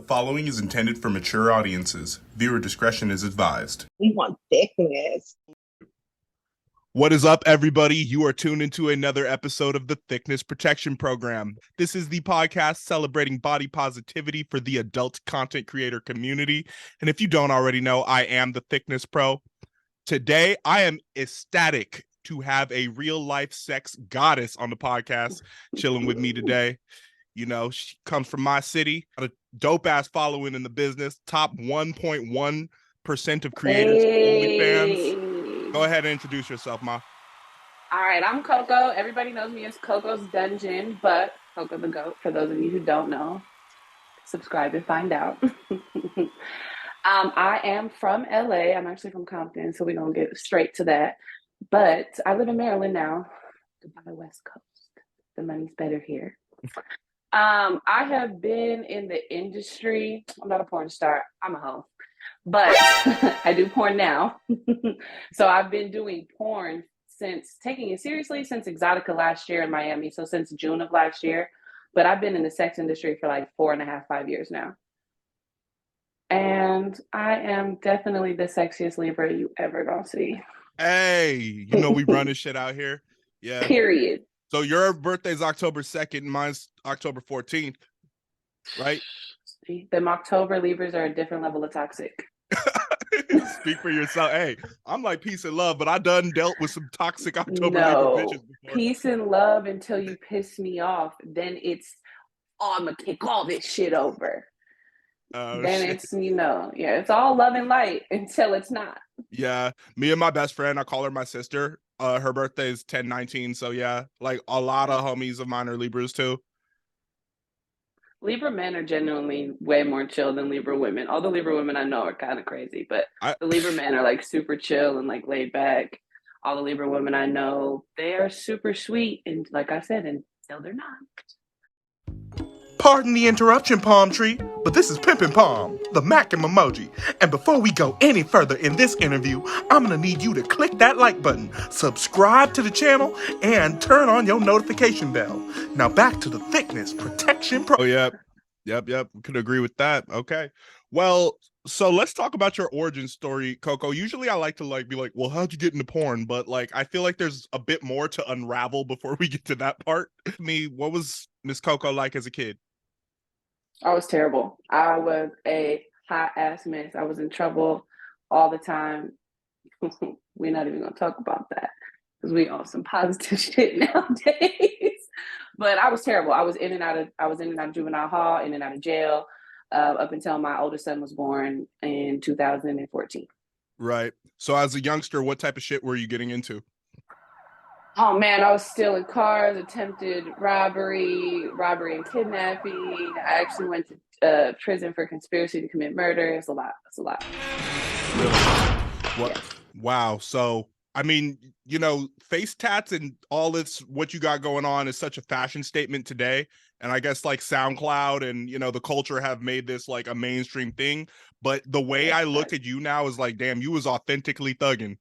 following is intended for mature audiences. Viewer discretion is advised. We want thickness. What is up, everybody? You are tuned into another episode of the Thickness Protection Program. This is the podcast celebrating body positivity for the adult content creator community. And if you don't already know, I am the Thickness Pro. Today, I am ecstatic to have a real-life sex goddess on the podcast chilling with me today. You know, she comes from my city, got a dope-ass following in the business, top 1.1% of creators on OnlyFans. Go ahead and introduce yourself, Ma. All right, I'm Coco. Everybody knows me as Coco's Dungeon, but Coco the Goat, for those of you who don't know, subscribe and find out. I am from LA. I'm actually from Compton, so we're going to get straight to that. But I live in Maryland now, by the West Coast. The money's better here. I have been in the industry. I'm not a porn star. I'm a hoe. But I do porn now. So I've been doing porn taking it seriously since Exotica last year in Miami. So since June of last year. But I've been in the sex industry for like 4.5, 5 years now. And I am definitely the sexiest Libra you ever gonna see. Hey, you know we run this shit out here. Yeah. Period. So your birthday's October 2nd, mine's October 14th, right? Them October Libras are a different level of toxic. Speak for yourself. Hey, I'm like peace and love, but I done dealt with some toxic October Libra bitches before. Peace and love until you piss me off. Then it's, I'm gonna kick all this shit over. Then shit. It's, it's all love and light until it's not. Yeah, me and my best friend, I call her my sister. Her birthday is 10/19, so yeah, like a lot of homies of mine are Libras too. Libra men are genuinely way more chill than Libra women. All the Libra women I know are kind of crazy, but the Libra men are like super chill and like laid back. All the Libra women I know, they are super sweet, and like I said, until they're not. Pardon the interruption, Palm Tree, but this is Pimpin' Palm, the Mackin' emoji. And before we go any further in this interview, I'm gonna need you to click that like button, subscribe to the channel, and turn on your notification bell. Now back to the Thickness Protection Pro. Oh, yep. We could agree with that. Okay. Well, so let's talk about your origin story, Coco. Usually I like to be like, well, how'd you get into porn? But like, I feel like there's a bit more to unravel before we get to that part. What was Miss Coco like as a kid? I was terrible. I was a hot ass mess. I was in trouble all the time. We're not even gonna talk about that because we on some positive shit nowadays. But I was terrible. I was in and out of juvenile hall, in and out of jail, up until my oldest son was born in 2014. Right. So as a youngster, what type of shit were you getting into? Oh man, I was stealing cars, attempted robbery and kidnapping. I actually went to prison for conspiracy to commit murder. It's a lot. Really? What? Yes. Wow. So, I mean, face tats and all this, what you got going on is such a fashion statement today. And I guess like SoundCloud and, the culture have made this like a mainstream thing. But the way I look at you now is like, damn, you was authentically thugging.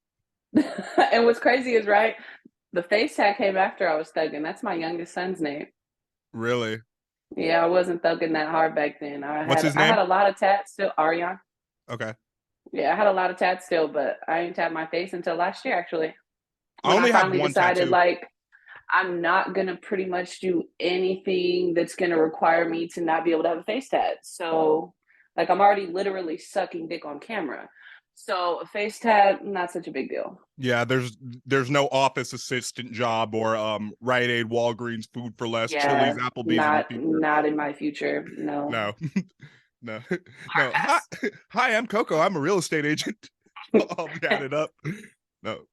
And what's crazy is, right, the face tat came after I was thugging. That's my youngest son's name. Really? Yeah, I wasn't thugging that hard back then. What's his name? I had a lot of tats still. Aryan. Okay. Yeah, I had a lot of tats still, but I didn't tap my face until last year, actually. I only have one decided, tattoo. Like, I'm not going to pretty much do anything that's going to require me to not be able to have a face tat. So, like, I'm already literally sucking dick on camera. So a face tat, not such a big deal. Yeah, there's no office assistant job or Rite Aid, Walgreens, Food for Less, Chili's, Applebee's. Not in my future. No. No. Hi, I'm Coco. I'm a real estate agent. I'll add it up. No.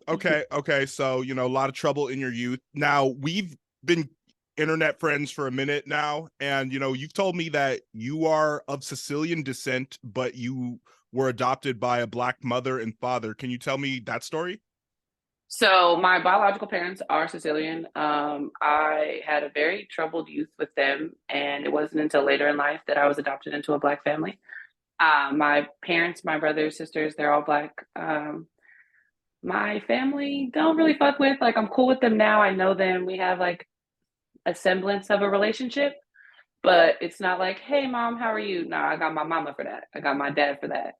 Okay. So, a lot of trouble in your youth. Now, we've been internet friends for a minute now, and you've told me that you are of Sicilian descent, but you were adopted by a Black mother and father. Can you tell me that story? So my biological parents are Sicilian. I had a very troubled youth with them, and it wasn't until later in life that I was adopted into a Black family. My parents, my brothers, sisters, they're all Black. My family don't really fuck with, like, I'm cool with them now. I know them. We have like a semblance of a relationship, But it's not like, hey, mom, how are you? No, I got my mama for that. I got my dad for that.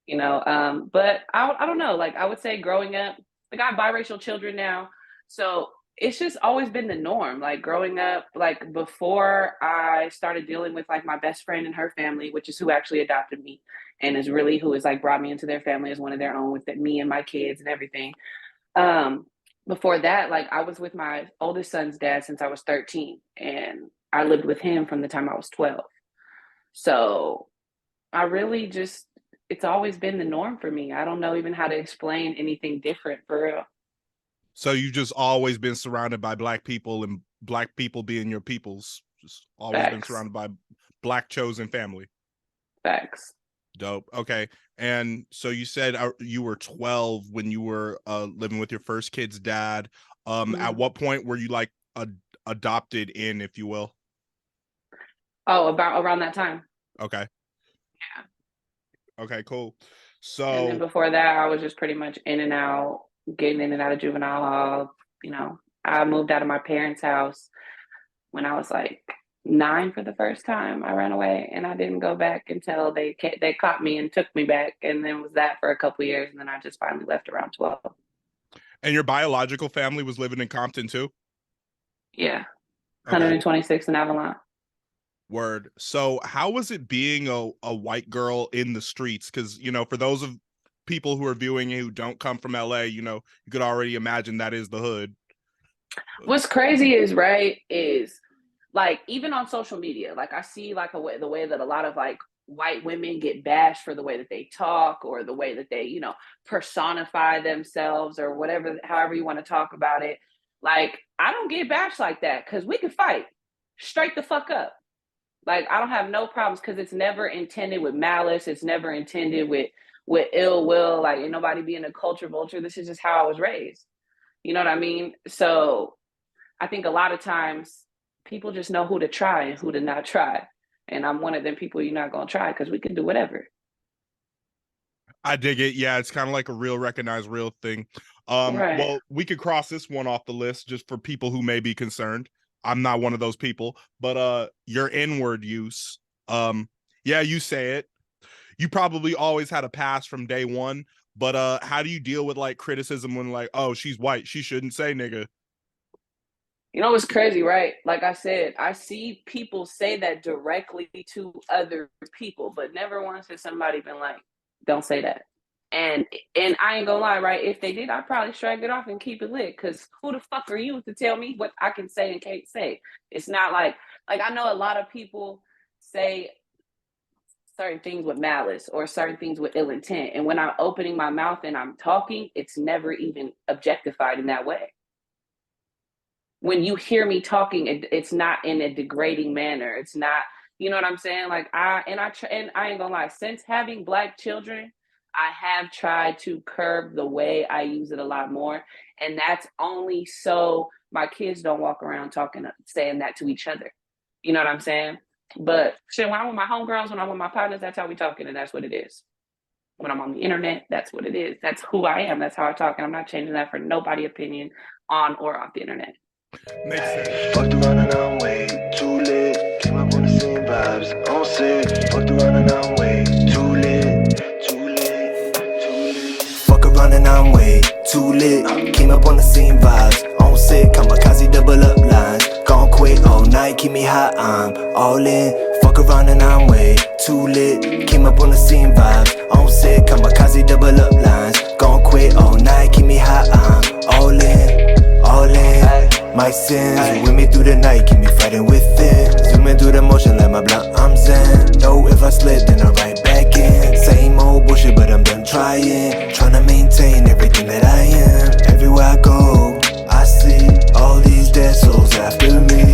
But I don't know. Like I would say growing up, I got biracial children now. So it's just always been the norm. Like growing up, like before I started dealing with like my best friend and her family, which is who actually adopted me and is really who has like brought me into their family as one of their own with me and my kids and everything. Um, Before that, like I was with my oldest son's dad since I was 13 and I lived with him from the time I was 12. So I really just, it's always been the norm for me. I don't know even how to explain anything different for real. So you just always been surrounded by Black people, and Black people being your peoples. Just always been Facts. surrounded by Black chosen family. Facts. Dope. Okay. And so you said you were 12 when you were living with your first kid's dad. At what point were you like adopted in, if you will? Oh, about around that time. Okay. Yeah. Okay, cool. And then So before that, I was just pretty much in and out, getting in and out of juvenile hall. I moved out of my parents' house when I was like 9 for the first time. I ran away and I didn't go back until they caught me and took me back, and then was that for a couple of years, and then I just finally left around 12. and your biological family was living in Compton too? Yeah. Okay. 126 in Avalon. Word. So how was it being a white girl in the streets? Because, for those of people who are viewing who don't come from LA, you could already imagine that is the hood. What's crazy is like even on social media, like I see like the way that a lot of like white women get bashed for the way that they talk or the way that they, personify themselves or whatever, however you want to talk about it. Like I don't get bashed like that because we can fight straight the fuck up. Like I don't have no problems because it's never intended with malice. It's never intended with ill will. Like ain't nobody being a culture vulture. This is just how I was raised. You know what I mean? So I think a lot of times people just know who to try and who to not try. And I'm one of them people you're not going to try because we can do whatever. I dig it. Yeah, it's kind of like a real recognized real thing. Right. Well, we could cross this one off the list just for people who may be concerned. I'm not one of those people, but your N-word use. Yeah, you say it. You probably always had a pass from day one, but how do you deal with like criticism when like, oh, she's white, she shouldn't say nigga? You know what's crazy, right? Like I said, I see people say that directly to other people, but never once has somebody been like, don't say that. And I ain't gonna lie, right? If they did, I'd probably shrug it off and keep it lit. Cause who the fuck are you to tell me what I can say and can't say? It's not like I know a lot of people say certain things with malice or certain things with ill intent. And when I'm opening my mouth and I'm talking, it's never even objectified in that way. When you hear me talking, it's not in a degrading manner. It's not, you know what I'm saying? Like I ain't gonna lie, since having Black children, I have tried to curb the way I use it a lot more. And that's only so my kids don't walk around saying that to each other. You know what I'm saying? But shit, when I'm with my homegirls, when I'm with my partners, that's how we talking, and that's what it is. When I'm on the internet, that's what it is. That's who I am. That's how I talk, and I'm not changing that for nobody's opinion on or off the internet. Makes sense. Fucked around and I'm way too lit. Came up on the same vibes on set. Fucked around and I'm way too lit. Fuck around and I'm way too lit. Came up on the same vibes on set. Kamikaze double up lines. Gon' quit all night, keep me hot, I'm all in. Fuck around and I'm way too lit. Came up on the same vibes on set. Kamikaze double up lines. Gon' quit all night, keep me hot, I'm all in. All in. My sins with me through the night, keep me fighting within. Zooming through the motion like my blunt, I'm zen. Know if I slip, then I'm right back in. Same old bullshit, but I'm done trying. Trying to maintain everything that I am. Everywhere I go, I see all these dead souls after me.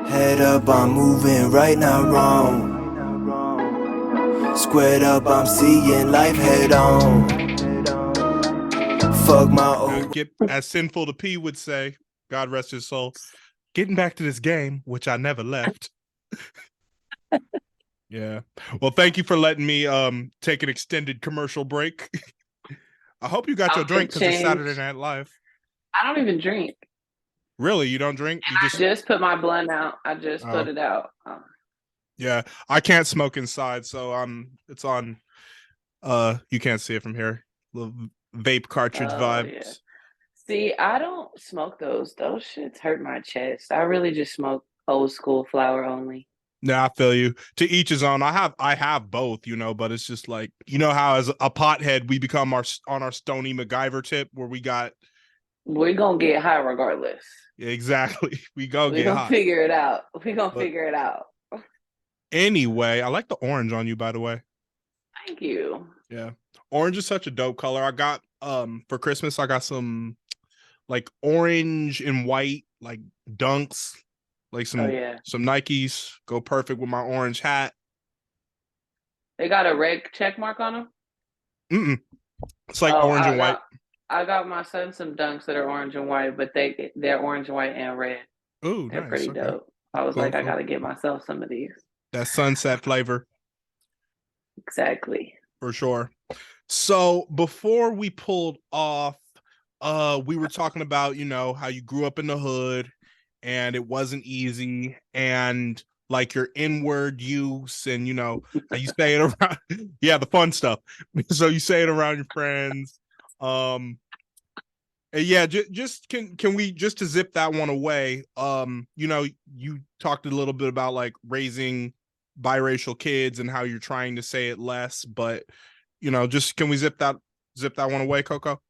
Head up, I'm moving right, not wrong. Squared up, I'm seeing life head on. Fuck my old. Get as Sinful to P would say, God rest his soul. Getting back to this game, which I never left. Yeah. Well, thank you for letting me take an extended commercial break. I hope you got your drink because it's Saturday Night Live. I don't even drink. Really? You don't drink? You I just just put my blunt out. I just Oh. put it out. Yeah. I can't smoke inside, so it's on you can't see it from here. Little vape cartridge vibes. Yeah. See, I don't smoke those. Those shits hurt my chest. I really just smoke old school flower only. Yeah, I feel you. To each his own. I have both, you know, but it's just like, you know how as a pothead we become on our Stony MacGyver tip where we got We're gonna get high regardless. exactly. We go We're get gonna hot. figure it out. We're gonna But figure it out. anyway, I like the orange on you, by the way. Thank you. Yeah. Orange is such a dope color. I got for Christmas I got some like orange and white like dunks, like some Nikes go perfect with my orange hat. They got a red check mark on them? It's like orange and white. I got my son some dunks that are orange and white, but they're orange, white, and red. Ooh, they're nice. pretty dope. I was like, I gotta get myself some of these. That sunset flavor. Exactly. For sure. So before we pulled off, we were talking about, you know, how you grew up in the hood and it wasn't easy and like your inward use and, you know, how you say it around. Yeah, the fun stuff. So you say it around your friends. Yeah, just can we just to zip that one away? You know, you talked a little bit about like raising biracial kids and how you're trying to say it less, but you know, just can we zip that one away, Coco?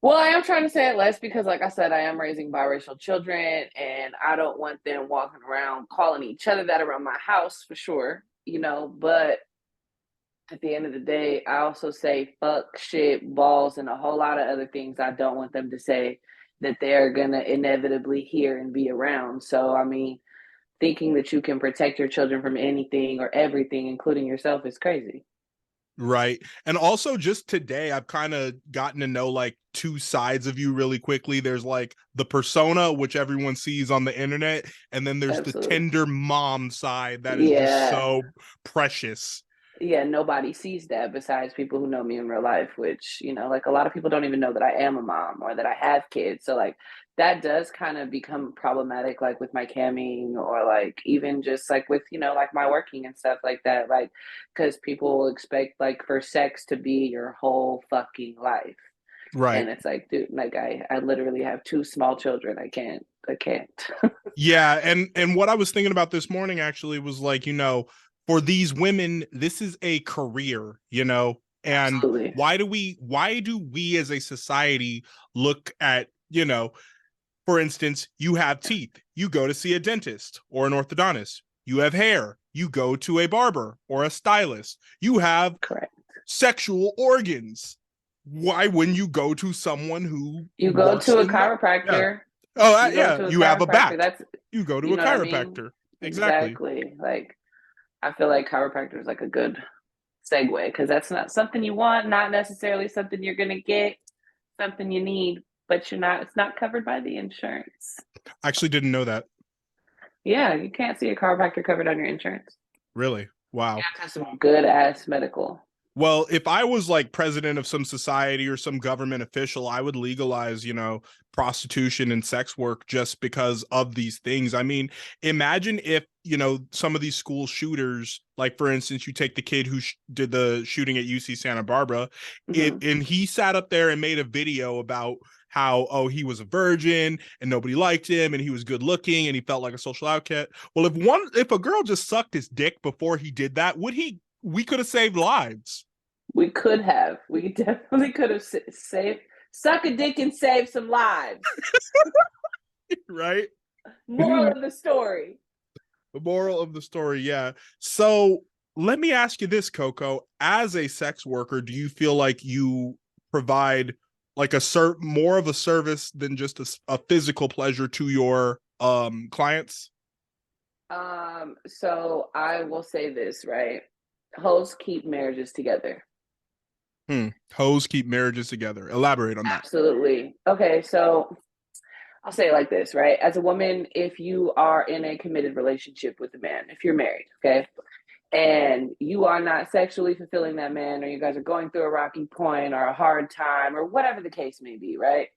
Well, I am trying to say it less because, like I said, I am raising biracial children, and I don't want them walking around calling each other that around my house for sure, you know. But at the end of the day, I also say fuck, shit, balls, and a whole lot of other things I don't want them to say that they're gonna inevitably hear and be around. So, I mean, thinking that you can protect your children from anything or everything, including yourself, is crazy. Right. And also just today, I've kind of gotten to know like two sides of you really quickly. There's like the persona, which everyone sees on the internet. And then there's the tender mom side that is just so precious. Yeah, nobody sees that besides people who know me in real life, which, you know, like a lot of people don't even know that I am a mom or that I have kids. So like that does kind of become problematic, like with my camming or like even just like with, you know, like my working and stuff like that. Like, because people will expect like for sex to be your whole fucking life. Right. And it's like, dude, like I literally have two small children. I can't. Yeah. And what I was thinking about this morning actually was like, you know, for these women, this is a career, you know, and Absolutely. why do we as a society look at, you know, for instance, you have teeth, you go to see a dentist or an orthodontist. You have hair, you go to a barber or a stylist. You have sexual organs. Why wouldn't you go to someone who you go to a chiropractor? Yeah. Oh, yeah. You have a back. You go to a chiropractor. I mean? Exactly. Like, I feel like chiropractor is like a good segue because that's not something you want, not necessarily something you're going to get, something you need, but it's not covered by the insurance. I actually didn't know that. Yeah, you can't see a chiropractor covered on your insurance. Really? Wow. That's some good ass medical. Well, if I was like president of some society or some government official, I would legalize, you know, prostitution and sex work just because of these things. I mean, imagine if, you know, some of these school shooters, like for instance, you take the kid who did the shooting at UC Santa Barbara, and he sat up there and made a video about how, oh, he was a virgin and nobody liked him and he was good looking and he felt like a social outcast. Well, if a girl just sucked his dick before he did that, we could have saved lives. We could have. We definitely could have saved. Suck a dick and save some lives. Right? Moral of the story. The moral of the story, yeah. So let me ask you this, Coco. As a sex worker, do you feel like you provide like more of a service than just a physical pleasure to your clients? So I will say this, right? Hoes keep marriages together. Hoes keep marriages together. Elaborate on that. Absolutely. Okay, so I'll say it like this, right? As a woman, if you are in a committed relationship with a man, if you're married, okay, and you are not sexually fulfilling that man, or you guys are going through a rocky point or a hard time or whatever the case may be, right?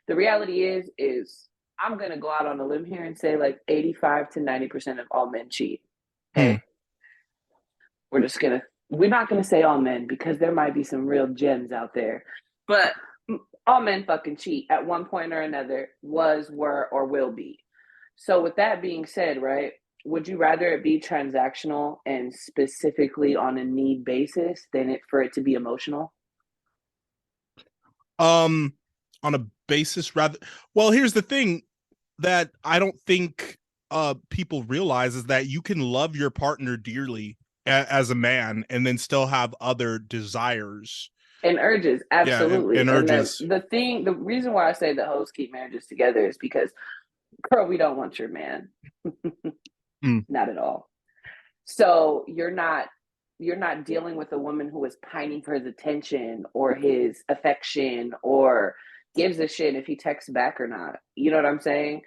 The reality is I'm gonna go out on a limb here and say like 85 to 90% of all men cheat. Okay. We're not gonna say all men because there might be some real gems out there, but all men fucking cheat at one point or another, were, or will be. So with that being said, right, would you rather it be transactional and specifically on a need basis than for it to be emotional? On a basis rather, well, here's the thing that I don't think people realize is that you can love your partner dearly as a man and then still have other desires and urges. Absolutely. and urges. The reason why I say the hoes keep marriages together is because, girl, we don't want your man. Not at all. So you're not dealing with a woman who is pining for his attention or his affection or gives a shit if he texts back or not. You know what I'm saying?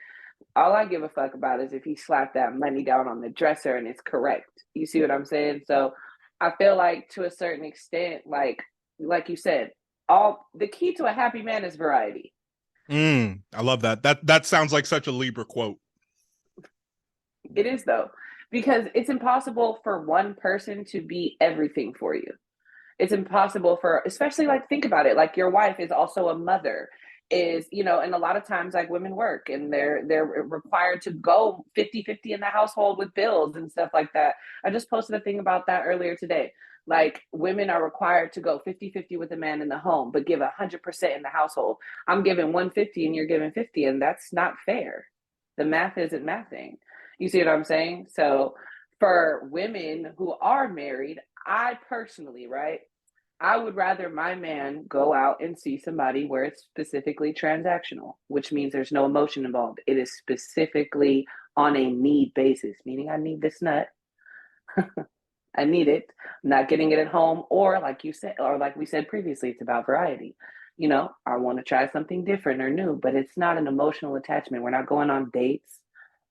All I give a fuck about is if he slapped that money down on the dresser and it's correct. You see what I'm saying? So I feel like to a certain extent, like you said, the key to a happy man is variety. I love that. That sounds like such a Libra quote. It is though, because it's impossible for one person to be everything for you. It's impossible especially like, think about it, like your wife is also a mother, and a lot of times like women work and they're required to go 50-50 in the household with bills and stuff like that. I just posted a thing about that earlier today. Like women are required to go 50-50 with the man in the home, but give 100% in the household. I'm giving 150 and you're giving 50, and that's not fair. The math isn't mathing. You see what I'm saying? So for women who are married, I personally, right, I would rather my man go out and see somebody where it's specifically transactional, which means there's no emotion involved. It is specifically on a need basis, meaning I need this nut. I need it. I'm not getting it at home. Or like you said, or like we said previously, it's about variety. I want to try something different or new, but it's not an emotional attachment. We're not going on dates.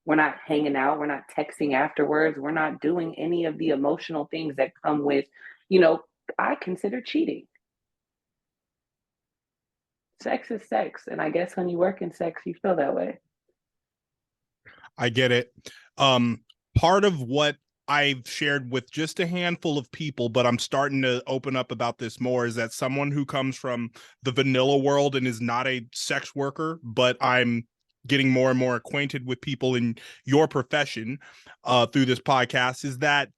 We're not hanging out. We're not texting afterwards. We're not doing any of the emotional things that come with, I consider cheating. Sex is sex. And I guess when you work in sex, you feel that way. I get it. Part of what I've shared with just a handful of people, but I'm starting to open up about this more, is that someone who comes from the vanilla world and is not a sex worker, but I'm getting more and more acquainted with people in your profession through this podcast, is that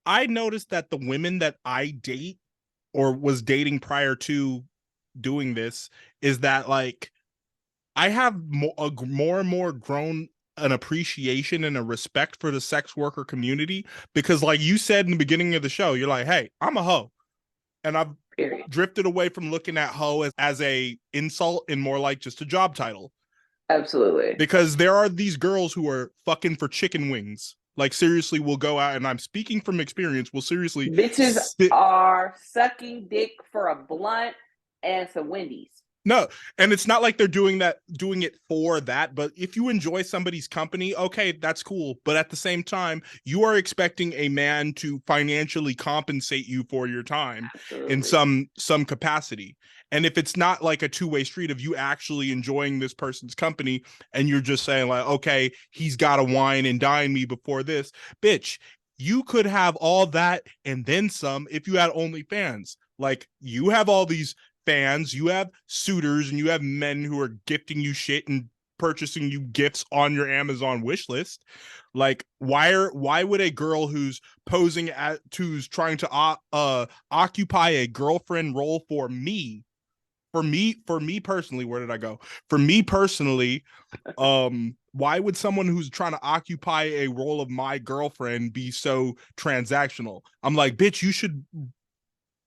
I noticed that the women that I date or was dating prior to doing this is that like I have more and more grown an appreciation and a respect for the sex worker community, because like you said in the beginning of the show, you're like, hey, I'm a hoe. And I've drifted away from looking at hoe as a insult and more like just a job title. Absolutely. Because there are these girls who are fucking for chicken wings. Like seriously, we'll go out, and I'm speaking from experience, we'll seriously bitches are sucking dick for a blunt and some Wendy's. No, and it's not like they're doing it for that, but if you enjoy somebody's company, okay, that's cool. But at the same time, you are expecting a man to financially compensate you for your time. Absolutely. In some capacity. And if it's not like a two-way street of you actually enjoying this person's company and you're just saying like, okay, he's got to wine and dine me before this, bitch, you could have all that and then some if you had OnlyFans. Like you have all these fans, you have suitors, and you have men who are gifting you shit and purchasing you gifts on your Amazon wish list. Like why would a girl who's posing who's trying to occupy a girlfriend role for me personally, where did I go? For me personally, why would someone who's trying to occupy a role of my girlfriend be so transactional? I'm like, bitch, you should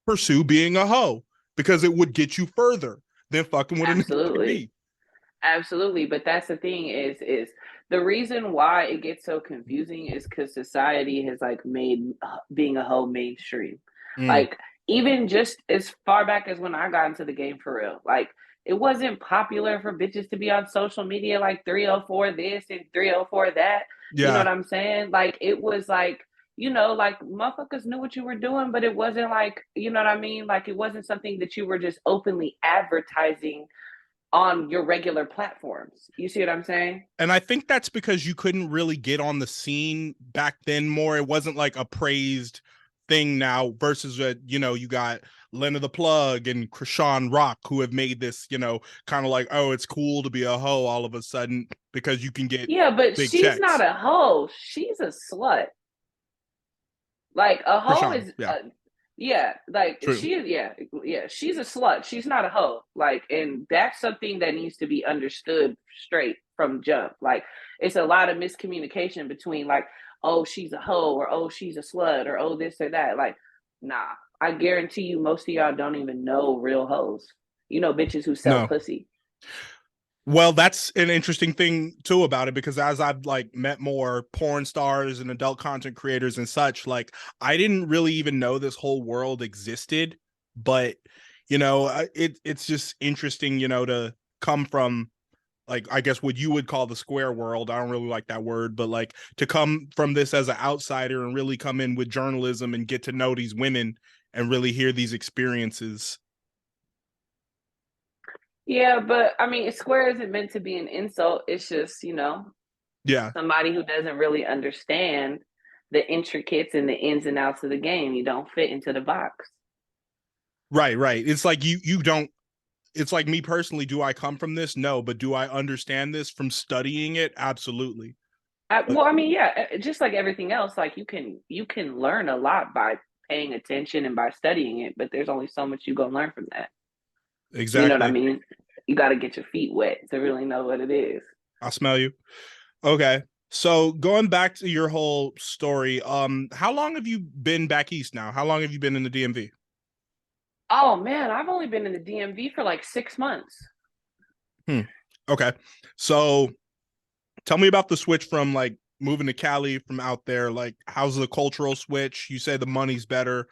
pursue being a hoe, because it would get you further than fucking with Absolutely. Absolutely. But that's the thing is the reason why it gets so confusing is because society has like made being a hoe mainstream. Like even just as far back as when I got into the game for real, like it wasn't popular for bitches to be on social media like 304 this and 304 that. Yeah. You know what I'm saying? Like it was like, like motherfuckers knew what you were doing, but it wasn't like, you know what I mean? Like it wasn't something that you were just openly advertising on your regular platforms. You see what I'm saying? And I think that's because you couldn't really get on the scene back then more. It wasn't like a praised thing now versus, you know, you got Lena the Plug and Krishan Rock who have made this, you know, kind of like, oh, it's cool to be a hoe all of a sudden because you can get Yeah, but big she's checks. not a hoe. She's a slut. Like a hoe Krishan, is, yeah. yeah, like True. she is, yeah, she's a slut. She's not a hoe. Like, and that's something that needs to be understood straight from jump. Like, it's a lot of miscommunication between like, oh, she's a hoe, or oh, she's a slut, or oh, this or that. Like, nah, I guarantee you, most of y'all don't even know real hoes. You know, bitches who sell No. pussy. Well, that's an interesting thing too about it, because as I've like met more porn stars and adult content creators and such, like I didn't really even know this whole world existed. But you know, it's just interesting, you know, to come from, like, I guess what you would call the square world. I don't really like that word, but like to come from this as an outsider and really come in with journalism and get to know these women and really hear these experiences. Yeah, but I mean, square isn't meant to be an insult. It's just, you know, Yeah. somebody who doesn't really understand the intricates and the ins and outs of the game. You don't fit into the box. Right. It's like you don't, it's like me personally, do I come from this? No, but do I understand this from studying it? Absolutely. Well, I mean, yeah, just like everything else, like you can learn a lot by paying attention and by studying it, but there's only so much you gonna learn from that. You know what I Exactly. mean? You got to get your feet wet to really know what it is. I smell you. Okay. So going back to your whole story, how long have you been back east now? How long have you been in the DMV? Oh man, I've only been in the DMV for like 6 months. Okay. So tell me about the switch from like moving to Cali from out there. Like, how's the cultural switch? You say the money's better.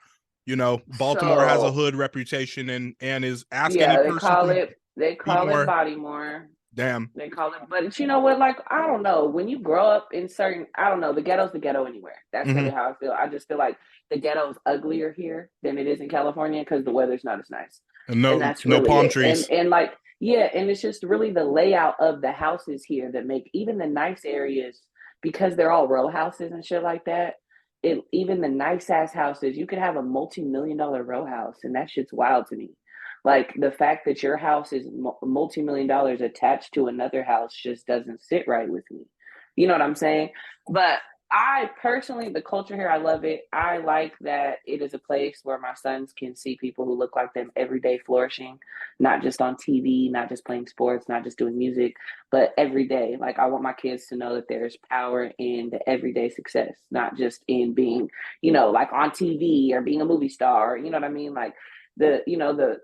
You know, Baltimore has a So hood reputation and is ask any yeah, person who they be call it more. Bodymore. Damn. They call it, but you know what? Like, I don't know. When you grow up in certain, I don't know, the ghetto's the ghetto anywhere. That's really how I feel. I just feel like the ghetto's uglier here than it is in California because the weather's not as nice. And And no that's no really palm it. trees. And like, yeah, and it's just really the layout of the houses here that make even the nice areas, because they're all row houses and shit like that. It even the nice ass houses, you could have a multi-million-dollar row house, and that shit's wild to me. Like the fact that your house is multi-million-dollars attached to another house just doesn't sit right with me. You know what I'm saying? But I personally, the culture here, I love it. I like that it is a place where my sons can see people who look like them every day flourishing, not just on TV, not just playing sports, not just doing music, but every day. Like, I want my kids to know that there's power in the everyday success, not just in being, you know, like on TV or being a movie star. You know what I mean? Like, the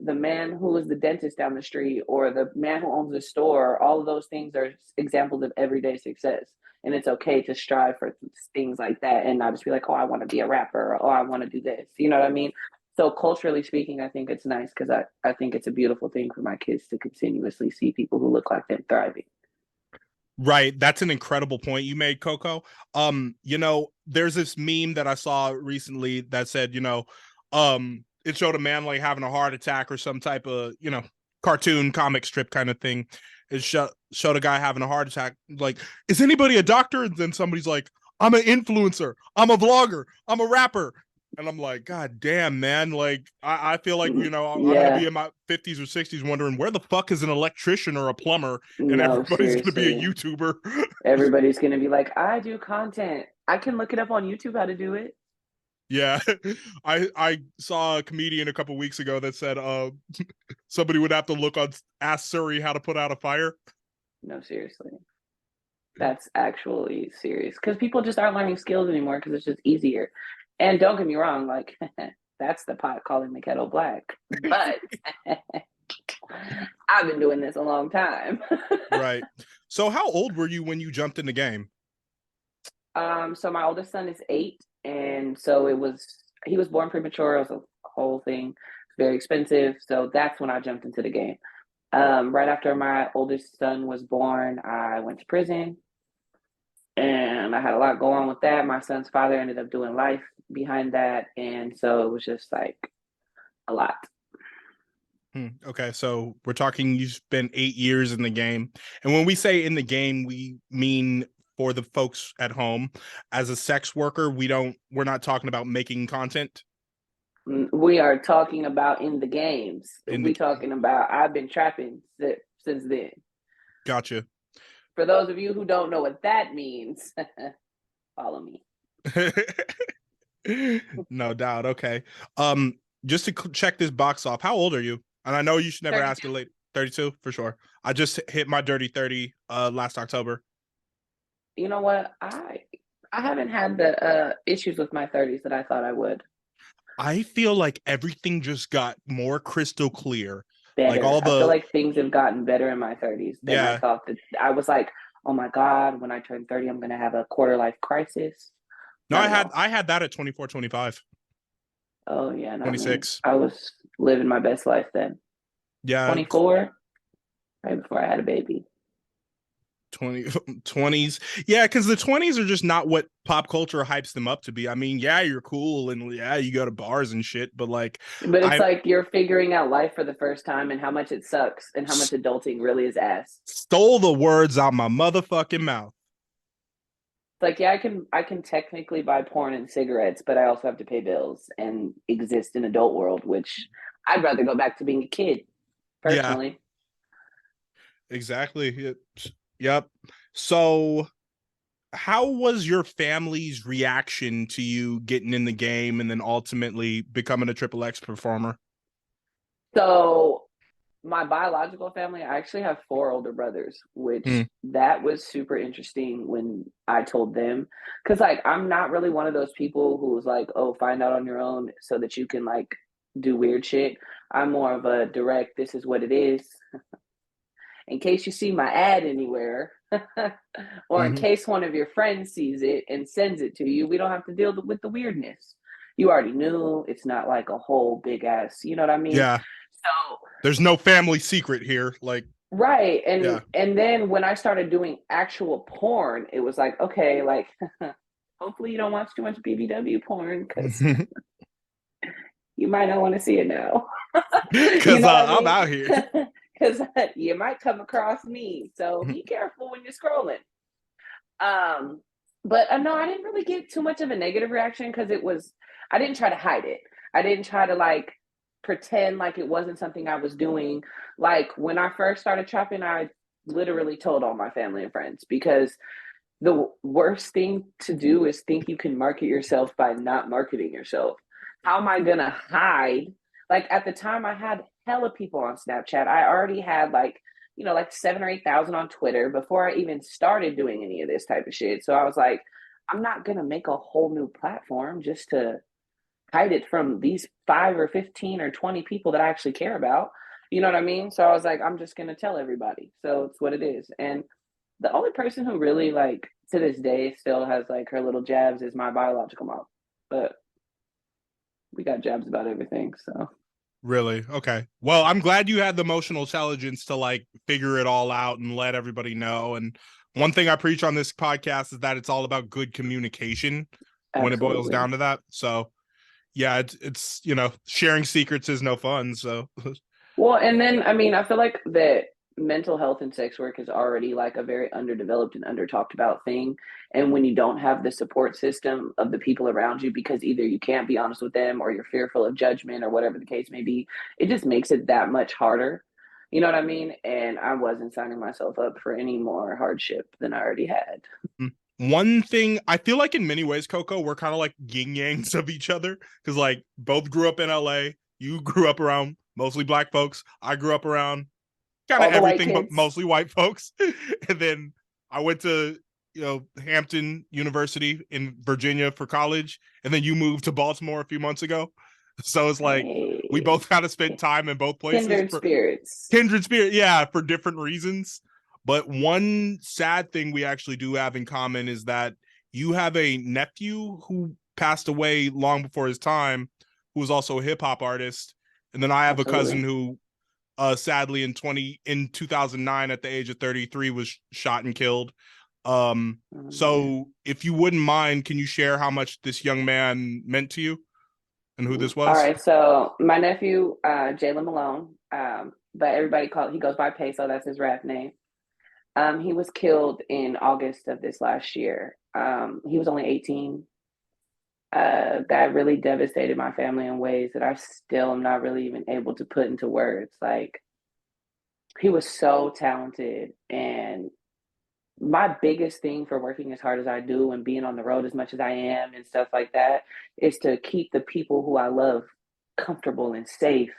man who is the dentist down the street or the man who owns the store, all of those things are examples of everyday success, and it's okay to strive for things like that and not just be like, oh, I want to be a rapper, or oh, I want to do this, you know what I mean? So culturally speaking, I think it's nice because I think it's a beautiful thing for my kids to continuously see people who look like them thriving. Right. That's an incredible point you made, Coco. You know, there's this meme that I saw recently that said, you know, it showed a man like having a heart attack or some type of, you know, cartoon comic strip kind of thing. It showed a guy having a heart attack. Like, is anybody a doctor? And then somebody's like, I'm an influencer. I'm a vlogger. I'm a rapper. And I'm like, God damn, man. Like, I feel like, you know, I'm going to be Yeah, in my 50s or 60s wondering where the fuck is an electrician or a plumber, and no, everybody's going to be a seriously. YouTuber. Everybody's going to be like, I do content. I can look it up on YouTube how to do it. Yeah. I saw a comedian a couple weeks ago that said somebody would have to look on Ask Siri how to put out a fire. No, seriously. That's actually serious because people just aren't learning skills anymore because it's just easier. And don't get me wrong, like that's the pot calling the kettle black. But I've been doing this a long time. Right. So how old were you when you jumped in the game? So my oldest son is 8, and so he was born premature. It was a whole thing, very expensive. So that's when I jumped into the game. Right after my oldest son was born, I went to prison. And I had a lot going on with that. My son's father ended up doing life behind that. And so it was just like a lot. Okay, so we're talking you spent 8 years in the game. And when we say in the game, we mean for the folks at home. As a sex worker, we're not talking about making content. We are talking about in the games. We talking about I've been trapping since then. Gotcha. For those of you who don't know what that means, follow me. No doubt. Okay. Just to check this box off, how old are you? And I know you should never 32. ask it late. 32 for sure. I just hit my dirty 30 last October. You know what? I haven't had the issues with my 30s that I thought I would. I feel like everything just got more crystal clear. Better. I feel like things have gotten better in my 30s than I thought. That I was like, oh my God, when I turn 30, I'm gonna have a quarter life crisis. No, I had that at 24, 25. Oh yeah, 26. I was living my best life then. Yeah. 24, right before I had a baby. 20s. Yeah, because the 20s are just not what pop culture hypes them up to be. I mean, yeah, you're cool and yeah, you go to bars and shit, but it's like you're figuring out life for the first time and how much it sucks and how much adulting really is ass. Stole the words out my motherfucking mouth. Like, yeah, I can technically buy porn and cigarettes, but I also have to pay bills and exist in adult world, which I'd rather go back to being a kid, personally. Yeah. Exactly. Yep. So how was your family's reaction to you getting in the game and then ultimately becoming a XXX performer? So my biological family, I actually have 4 older brothers, which that was super interesting when I told them. Because, I'm not really one of those people who's like, oh, find out on your own so that you can, do weird shit. I'm more of a direct, this is what it is. In case you see my ad anywhere, or in case one of your friends sees it and sends it to you, we don't have to deal with the weirdness. You already knew. It's not like a whole big ass, you know what I mean? Yeah. So there's no family secret here. Right. And then when I started doing actual porn, it was like, okay, hopefully you don't watch too much BBW porn because you might not want to see it now. Because I'm out here. Because you might come across me. So be careful when you're scrolling. But no, I didn't really get too much of a negative reaction because I didn't try to hide it. I didn't try to pretend like it wasn't something I was doing. When I first started trapping, I literally told all my family and friends because the worst thing to do is think you can market yourself by not marketing yourself. How am I gonna hide? At the time I had hella people on Snapchat. I already had 7,000 or 8,000 on Twitter before I even started doing any of this type of shit. So I was like, I'm not gonna make a whole new platform just to hide it from these 5 or 15 or 20 people that I actually care about. You know what I mean? So I was like, I'm just gonna tell everybody. So it's what it is. And the only person who really to this day still has her little jabs is my biological mom. But we got jabs about everything. So really? Okay. Well, I'm glad you had the emotional intelligence to figure it all out and let everybody know. And one thing I preach on this podcast is that it's all about good communication. Absolutely. When it boils down to that. So yeah, it's sharing secrets is no fun. So well, and then I feel like that mental health and sex work is already a very underdeveloped and under talked about thing. And when you don't have the support system of the people around you, because either you can't be honest with them or you're fearful of judgment or whatever the case may be, it just makes it that much harder. You know what I mean? And I wasn't signing myself up for any more hardship than I already had. One thing I feel like in many ways, Coco, we're kind of like yin yangs of each other because both grew up in LA. You grew up around mostly Black folks. I grew up around kind of everything but mostly white folks. And then I went to Hampton University in Virginia for college, and then you moved to Baltimore a few months ago. So it's we both kind of spent time in both places. Kindred spirit, yeah, for different reasons. But one sad thing we actually do have in common is that you have a nephew who passed away long before his time, who was also a hip hop artist, and then I have a cousin who sadly in 2009 at the age of 33 was shot and killed. So if you wouldn't mind, can you share how much this young man meant to you and who this was? All right, so my nephew Jalen Malone, But he goes by Peso. That's his rap name. He was killed in August of this last year. He was only 18. That really devastated my family in ways that I still am not really even able to put into words. Like, he was so talented, and my biggest thing for working as hard as I do and being on the road as much as I am and stuff like that is to keep the people who I love comfortable and safe,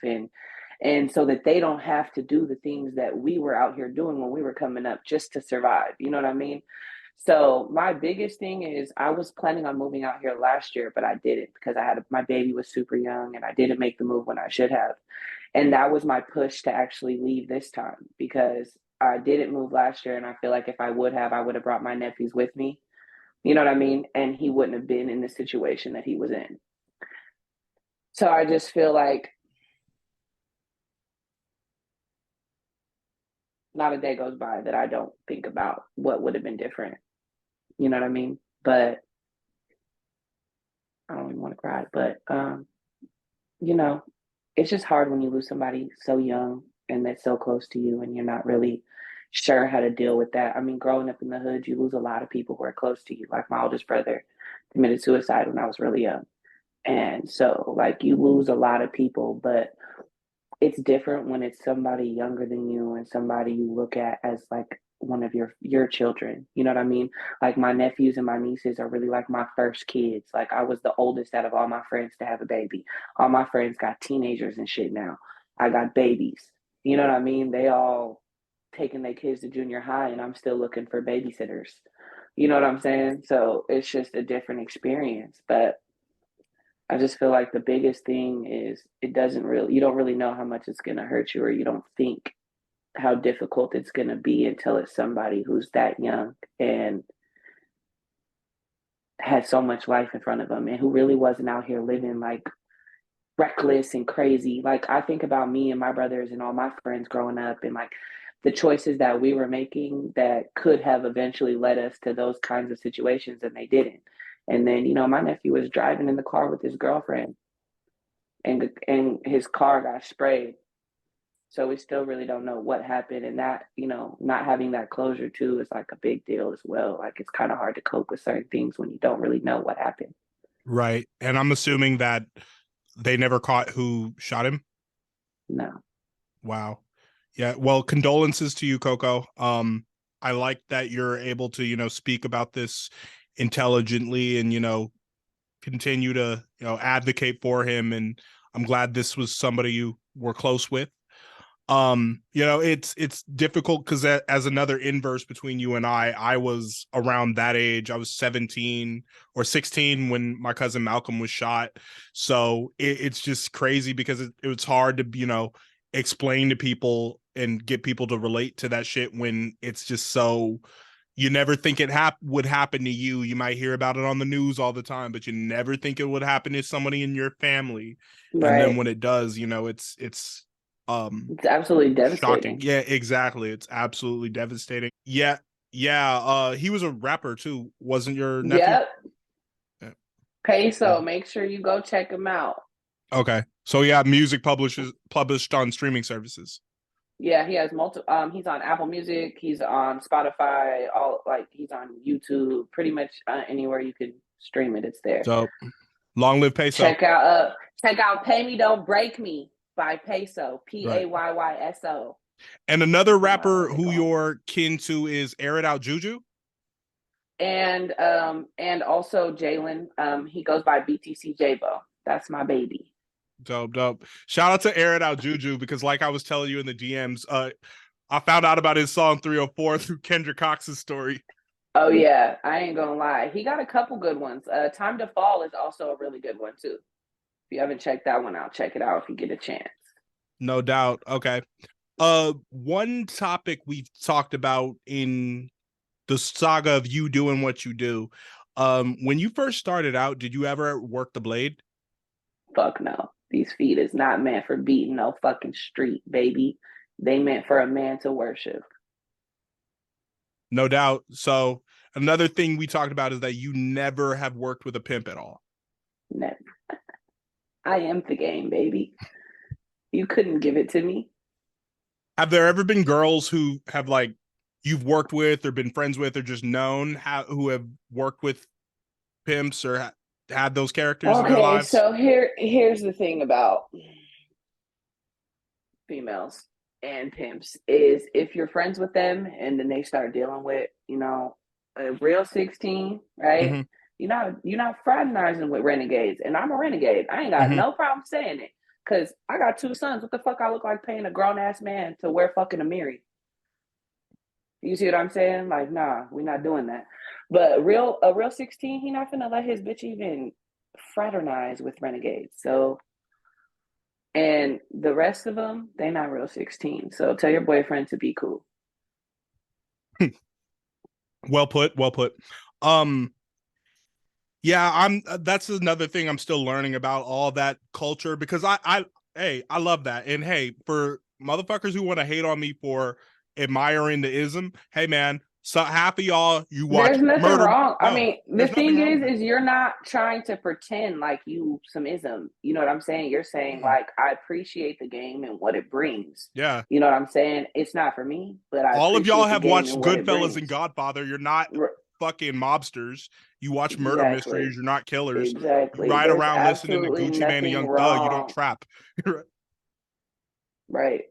and so that they don't have to do the things that we were out here doing when we were coming up just to survive. You know what I mean? So my biggest thing is, I was planning on moving out here last year, but I didn't because my baby was super young and I didn't make the move when I should have. And that was my push to actually leave this time, because I didn't move last year. And I feel like if I would have brought my nephews with me. You know what I mean? And he wouldn't have been in the situation that he was in. So I just feel like not a day goes by that I don't think about what would have been different. You know what I mean? But I don't even want to cry. But, you know, it's just hard when you lose somebody so young and that's so close to you and you're not really sure how to deal with that. I mean, growing up in the hood, you lose a lot of people who are close to you. Like, my oldest brother committed suicide when I was really young. And so, like, you lose a lot of people, but it's different when it's somebody younger than you and somebody you look at as like one of your children. You know what I mean? Like, my nephews and my nieces are really like my first kids. Like, I was the oldest out of all my friends to have a baby. All my friends got teenagers and shit now. I got babies. You know what I mean? They all taking their kids to junior high and I'm still looking for babysitters. You know what I'm saying? So it's just a different experience. But I just feel like the biggest thing is you don't really know how much it's going to hurt you, or you don't think how difficult it's going to be until it's somebody who's that young and had so much life in front of them and who really wasn't out here living like reckless and crazy. Like, I think about me and my brothers and all my friends growing up and like the choices that we were making that could have eventually led us to those kinds of situations, and they didn't. And then, you know, my nephew was driving in the car with his girlfriend and his car got sprayed. So we still really don't know what happened. And that, you know, not having that closure too is like a big deal as well. Like, it's kind of hard to cope with certain things when you don't really know what happened. Right. And I'm assuming that they never caught who shot him. No. Wow. Yeah. Well, condolences to you, Coco. I like that you're able to, you know, speak about this intelligently and, you know, continue to, you know, advocate for him. And I'm glad this was somebody you were close with. You know, it's difficult because as another inverse between you and I was around that age. I was 17 or 16 when my cousin Malcolm was shot. So it's just crazy because it's hard to, you know, explain to people and get people to relate to that shit when it's just so, you never think it would happen to you. You might hear about it on the news all the time, but you never think it would happen to somebody in your family. Right. And then when it does, you know, it's absolutely devastating. Shocking. Yeah, exactly. It's absolutely devastating. Yeah. He was a rapper too, wasn't your nephew? Yep. Yeah. Peso, make sure you go check him out. Okay. So yeah, music published on streaming services. Yeah, he has multiple. He's on Apple Music. He's on Spotify. He's on YouTube. Pretty much anywhere you can stream it, it's there. So, long live Peso. Check out "Pay Me Don't Break Me" by Peso. PayYYSO. And another rapper who you're kin to is Air It Out Juju. And also Jalen. He goes by BTC Jabo. That's my baby. Dope. Shout out to Air It Out Juju, because like I was telling you in the DMs, I found out about his song 304 through Kendra Cox's story. Oh yeah, I ain't gonna lie. He got a couple good ones. Time to Fall is also a really good one too. If you haven't checked that one out, check it out if you get a chance. No doubt. Okay. One topic we've talked about in the saga of you doing what you do. When you first started out, did you ever work the blade? Fuck no. These feet is not meant for beating no fucking street, baby. They meant for a man to worship. No doubt. So another thing we talked about is that you never have worked with a pimp at all. Never. I am the game, baby. You couldn't give it to me. Have there ever been girls who have like you've worked with or been friends with or just known who have worked with pimps or had those characters in their Okay, lives? so here's the thing about females and pimps is if you're friends with them and then they start dealing with, a real 16, right? Mm-hmm. You're not fraternizing with renegades. And I'm a renegade. I ain't got Mm-hmm. no problem saying it. Cause I got 2 sons. What the fuck I look like paying a grown ass man to wear fucking a Miri? You see what I'm saying? Like, nah, we're not doing that. But a real 16, he not finna let his bitch even fraternize with renegades. So, and the rest of them, they not real 16. So tell your boyfriend to be cool. Well put. Well put. Yeah, that's another thing I'm still learning about all that culture because hey, I love that. And hey, for motherfuckers who want to hate on me for admiring the ism, hey man, so half of y'all you watch There's nothing murder. wrong. I No, mean, the there's nothing thing wrong with is you're not trying to pretend like you some ism. You know what I'm saying? You're saying that. like I appreciate the game and what it brings. Yeah. You know what I'm saying? It's not for me, but I All of y'all appreciate the have game watched and what it Goodfellas and brings. Godfather. You're not fucking mobsters. You watch murder Exactly. mysteries. You're not killers. You Exactly. ride There's around listening to absolutely Gucci Mane and nothing Young Thug. You don't wrong. trap. Right.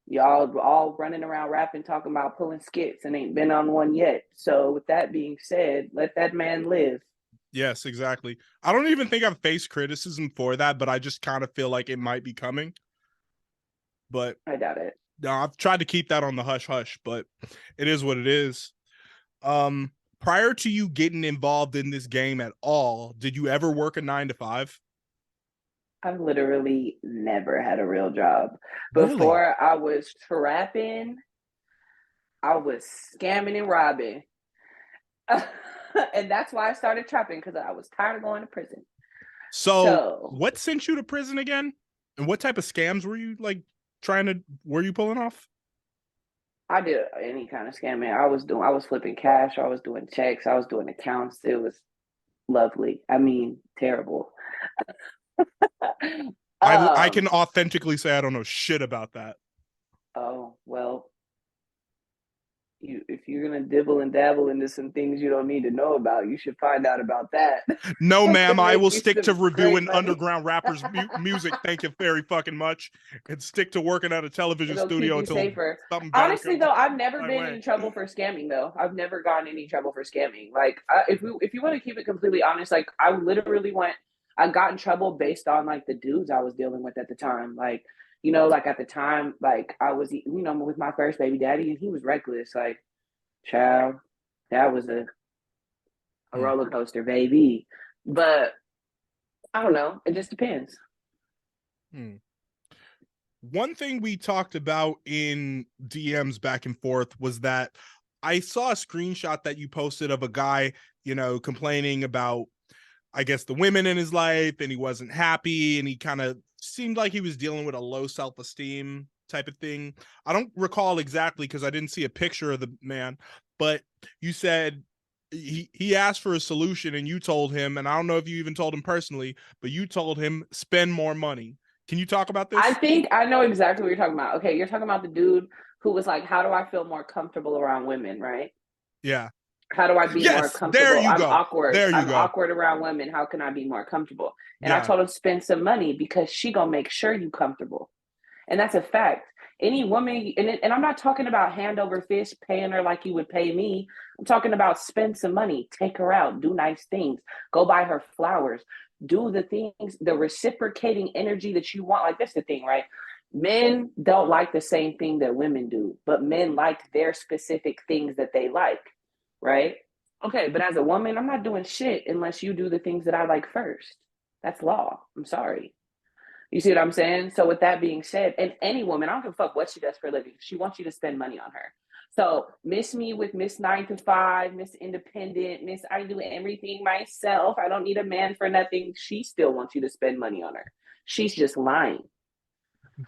Y'all all running around rapping, talking about pulling skits and ain't been on one yet. So with that being said, let that man live. Yes, exactly. I don't even think I've faced criticism for that, but I just kind of feel like it might be coming. But I doubt it. no, I've tried to keep that on the hush hush, but it is what it is. Prior to you getting involved in this game at all, did you ever work a 9 to 5? I've literally never had a real job. Really? Before I was trapping, I was scamming and robbing. And that's why I started trapping because I was tired of going to prison. So So what sent you to prison again? And what type of scams were you like were you pulling off? I did any kind of scamming. I was flipping cash, I was doing checks, I was doing accounts. It was lovely. I mean, terrible. I can um, authentically say I don't know shit about that. oh well, if you're gonna dibble and dabble into some things you don't need to know about, you should find out about that. No, It ma'am, could I make will you stick to some great reviewing money. underground rappers' music. Thank you very fucking much, and stick to working at a television It'll keep studio you until safer. something better Honestly, comes though, I've never my been way. in trouble for scamming. Though I've never gotten any trouble for scamming. Like, if you want to keep it completely honest, like I literally went. I got in trouble based on like the dudes I was dealing with at the time. Like, like at the time, like I was, with my first baby daddy, and he was reckless. Like, child, that was a Hmm. roller coaster, baby. But I don't know. It just depends. Hmm. One thing we talked about in DMs back and forth was that I saw a screenshot that you posted of a guy, complaining about, I guess, the women in his life, and he wasn't happy, and he kind of seemed like he was dealing with a low self-esteem type of thing. I don't recall exactly because I didn't see a picture of the man, but you said he asked for a solution, and you told him, and I don't know if you even told him personally, but you told him spend more money. Can you talk about I this? think I know exactly what you're talking about. Okay, you're talking about the dude who was like, "How do I feel more comfortable around women?" Right? Yeah. How do I be more Yes, there comfortable? you I'm go. awkward. There you I'm go. awkward around women. How can I be more comfortable? And I Yeah. told him spend some money because she gonna make sure you comfortable. And that's a fact. Any woman, and I'm not talking about hand over fist paying her like you would pay me. I'm talking about spend some money, take her out, do nice things, go buy her flowers, do the things, the reciprocating energy that you want. Like, that's the thing, right? Men don't like the same thing that women do, but men like their specific things that they like, right? Okay, but as a woman, I'm not doing shit unless you do the things that I like first. That's law. I'm sorry. You see what I'm saying? So with that being said, and any woman, I don't give a fuck what she does for a living, she wants you to spend money on her. So miss me with Miss 9 to 5, Miss Independent, Miss I do everything myself. I don't need a man for nothing. She still wants you to spend money on her. She's just lying.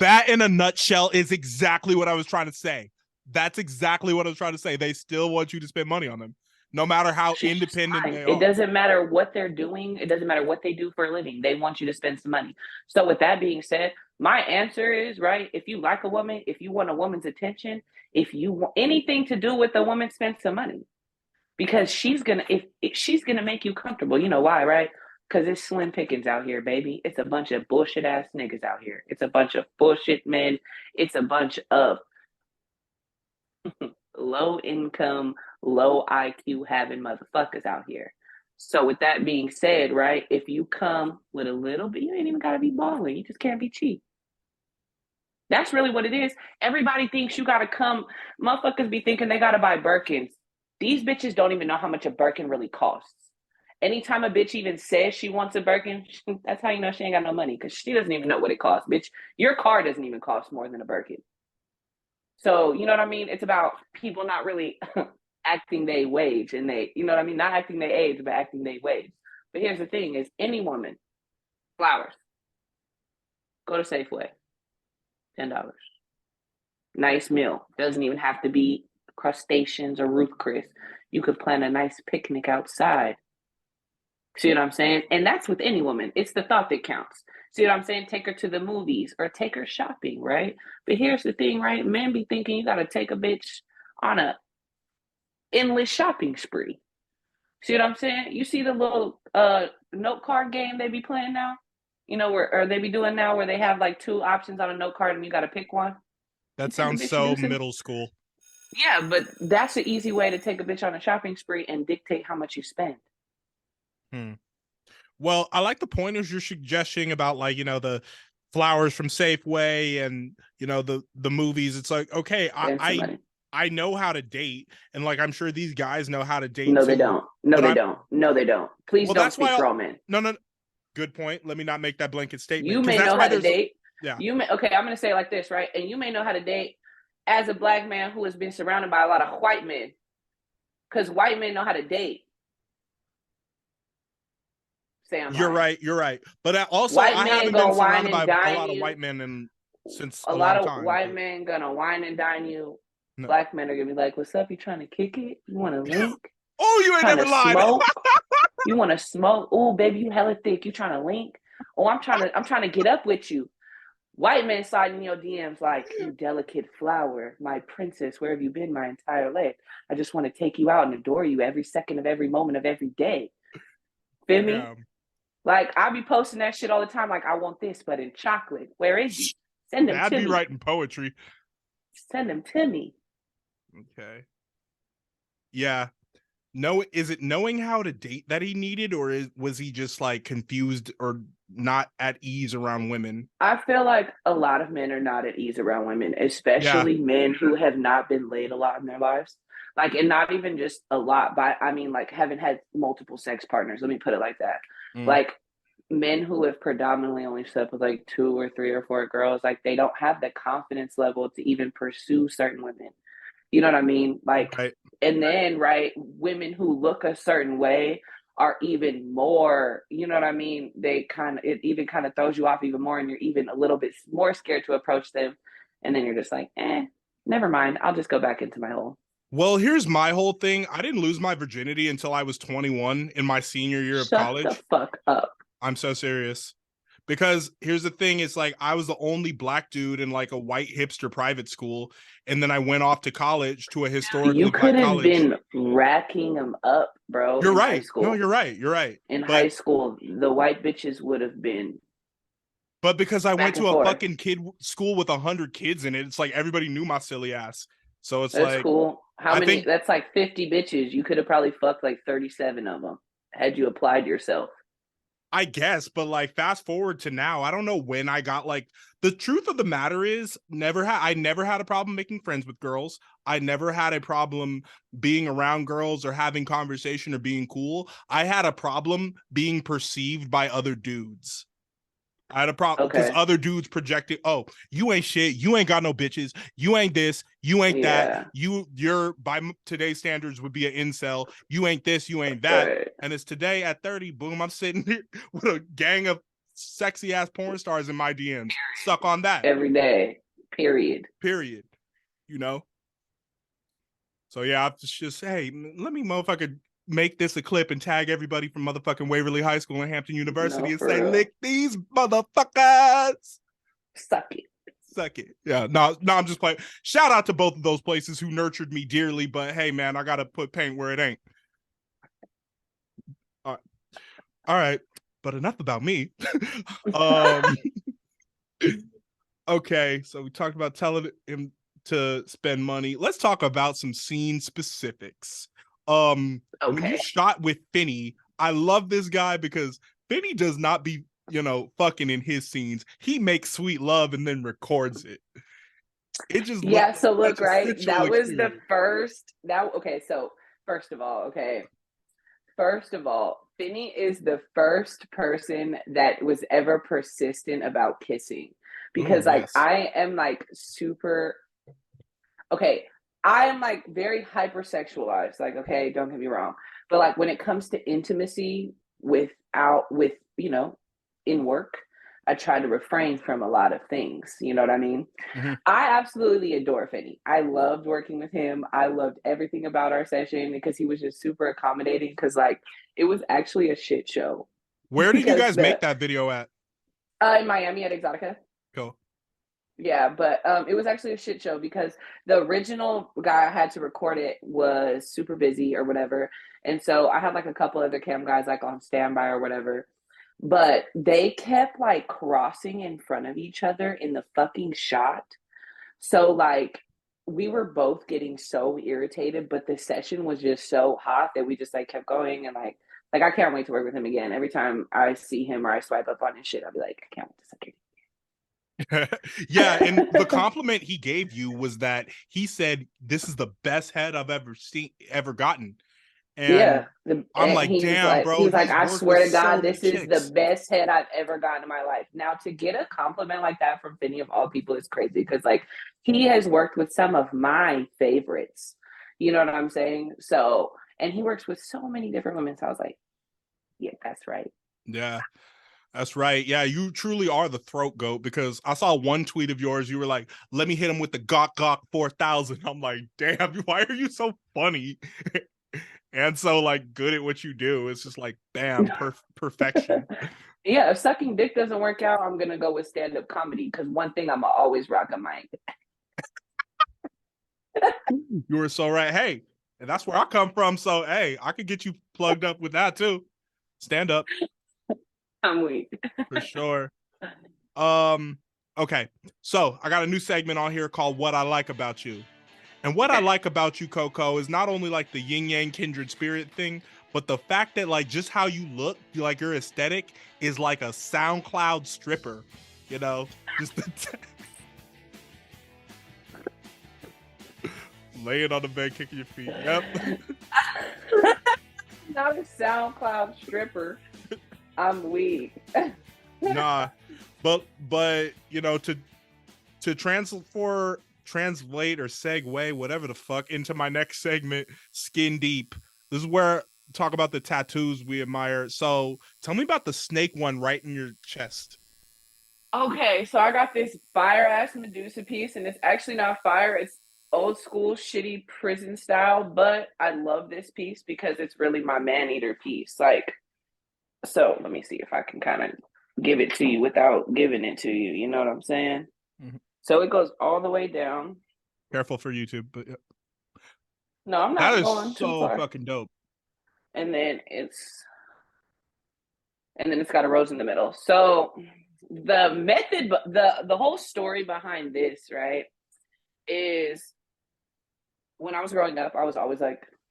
That in a nutshell is exactly what I was trying to say. That's exactly what I was trying to say. They still want you to spend money on them. no matter how She's just independent fine. they It are. doesn't matter what they're doing. It doesn't matter what they do for a living. They want you to spend some money. So with that being said, my answer is, right, if you like a woman, if you want a woman's attention, if you want anything to do with a woman, spend some money. Because she's gonna if she's gonna make you comfortable. You know why, right? Because it's slim pickings out here, baby. It's a bunch of bullshit ass niggas out here. It's a bunch of bullshit men. It's a bunch of low income, low IQ having motherfuckers out here. So with that being said, right, if you come with a little bit, you ain't even gotta be balling. You just can't be cheap. That's really what it is. Everybody thinks you gotta come. Motherfuckers be thinking they gotta buy Birkins. These bitches don't even know how much a Birkin really costs. Anytime a bitch even says she wants a Birkin, that's how you know she ain't got no money, because she doesn't even know what it costs, bitch. Your car doesn't even cost more than a Birkin. So, you know what I mean? It's about people not really acting their wage, and they, you know what I mean? Not acting their age, but acting their wage. But here's the thing is, any woman, flowers, go to Safeway, $10. Nice meal. Doesn't even have to be crustaceans or Ruth Chris. You could plan a nice picnic outside. See what I'm saying? And that's with any woman. It's the thought that counts. See what I'm saying? Take her to the movies or take her shopping, right? But here's the thing, right? Men be thinking you got to take a bitch on a endless shopping spree. See what I'm saying? You see the little note card game they be playing now? You know, or they be doing now where they have like 2 options on a note card and you got to pick one? That sounds so middle school. Yeah, but that's an easy way to take a bitch on a shopping spree and dictate how much you spend. Well, I like the pointers you're suggesting about, like, you know, the flowers from Safeway and, you know, the movies. It's like, okay, I know how to date, and like I'm sure these guys know how to date. No, too, they don't. No, they don't. No, they don't. Please don't speak for all men. No. Good point. Let me not make that blanket statement. You may know how to date. Yeah. You may. Okay, I'm going to say it like this, right? And you may know how to date as a black man who has been surrounded by a lot of white men, because white men know how to date. You're right. But also, I haven't been surrounded by a lot of white men since a lot long of time, white men gonna wine and dine you. No. Black men are gonna be like, "What's up? You trying to kick it? You want to link? Oh, you ain't never lied. You want to smoke? Oh, baby, you hella thick. You trying to link? Oh, I'm trying to get up with you." White men sliding in your DMs like, "You delicate flower, my princess. Where have you been my entire life? I just want to take you out and adore you every second of every moment of every day." Feel me? Like, I be posting that shit all the time. Like, I want this, but in chocolate. Where is he? Send him to me. I'd be writing poetry. Send him to me. Okay. Yeah. No, is it knowing how to date that he needed, or was he just like confused or not at ease around women? I feel like a lot of men are not at ease around women, especially men who have not been laid a lot in their lives. Like, and not even just a lot, but I mean, like, haven't had multiple sex partners. Let me put it like that. Like, men who have predominantly only slept with like 2 or 3 or 4 girls, like, they don't have the confidence level to even pursue certain women. You know what I mean? Like, right. And then, right, women who look a certain way are even more, you know what I mean? It even kind of throws you off even more, and you're even a little bit more scared to approach them. And then you're just like, never mind. I'll just go back into my hole. Well, here's my whole thing. I didn't lose my virginity until I was 21 in my senior year of college. Shut the fuck up. I'm so serious. Because here's the thing, it's like I was the only black dude in like a white hipster private school, and then I went off to college to a historically black college. You could have been been racking them up, bro. You're right. No, you're right. In high school, the white bitches would have been. But because I went to a fucking kid school with 100 kids in it, it's like everybody knew my silly ass. So it's that's cool. How many? That's like 50 bitches. You could have probably fucked like 37 of them had you applied yourself. I guess, but like fast forward to now, I don't know when I got like the truth of the matter is I never had a problem making friends with girls. I never had a problem being around girls or having conversation or being cool. I had a problem being perceived by other dudes. I had a problem because other dudes projected, "Oh, you ain't shit. You ain't got no bitches. You ain't this. You ain't that. You're by today's standards would be an incel. You ain't this. You ain't that." Right. And it's today at 30, boom, I'm sitting here with a gang of sexy ass porn stars in my DMs. Suck on that every day. Period. You know. So yeah, I just hey, let me motherfucker make this a clip and tag everybody from motherfucking Waverly High School and Hampton University No, and for say, real. lick these motherfuckers. Suck it. Suck it. Yeah, no, I'm just playing. Shout out to both of those places who nurtured me dearly, but hey, man, I gotta put paint where it ain't. All right, but enough about me. Okay, so we talked about telling him to spend money. Let's talk about some scene specifics. When you shot with Finny, I love this guy because Finny does not be, fucking in his scenes. He makes sweet love and then records it. It just So look, right? That was experience. the first. So first of all, Finny is the first person that was ever persistent about kissing. Because yes. I am super I am very hypersexualized. Don't get me wrong. But when it comes to intimacy in work, I try to refrain from a lot of things. You know what I mean? Mm-hmm. I absolutely adore Finny. I loved working with him. I loved everything about our session because he was just super accommodating because it was actually a shit show. Where did you guys make that video at? In Miami at Exotica. Cool. Yeah, but it was actually a shit show because the original guy I had to record it was super busy or whatever. And so I had a couple other cam guys on standby or whatever. But they kept crossing in front of each other in the fucking shot. So we were both getting so irritated, but the session was just so hot that we just kept going and I can't wait to work with him again. Every time I see him or I swipe up on his shit, I'll be like, I can't wait to suck it. Yeah, and the compliment he gave you was that he said this is the best head I've ever gotten. And I'm like, damn, bro. He was like, I swear to God, this is the best head I've ever gotten in my life. Now, to get a compliment like that from Finny of all people is crazy because he has worked with some of my favorites. You know what I'm saying? So, and he works with so many different women. So I was like, yeah, that's right. Yeah. That's right. Yeah, you truly are the throat goat because I saw one tweet of yours. You were like, let me hit him with the Gok 4000. I'm like, damn, why are you so funny? And so good at what you do. It's just bam, perfection. Yeah, if sucking dick doesn't work out, I'm going to go with stand-up comedy because one thing I'm always rock a mic. You were so right. Hey, and that's where I come from. So, hey, I could get you plugged up with that too. Stand up. I'm weak. For sure. Okay. So I got a new segment on here called What I Like About You. And what I like about you, Coco, is not only the yin yang kindred spirit thing, but the fact that just how you look, your aesthetic is like a SoundCloud stripper, just laying on the bed, kicking your feet. Yep. Not a SoundCloud stripper. I'm weak. Nah, but to translate or segue, whatever the fuck, into my next segment, Skin Deep. This is where I talk about the tattoos we admire. So tell me about the snake one right in your chest. Okay, so I got this fire ass Medusa piece, and it's actually not fire. It's old school, shitty prison style, but I love this piece because it's really my man eater piece. So let me see if I can kind of give it to you without giving it to you. You know what I'm saying? Mm-hmm. So it goes all the way down. Careful for YouTube, but yeah. No, I'm not going too far. That is so fucking dope. And then it's got a rose in the middle. So the method, the whole story behind this, right, is when I was growing up, I was always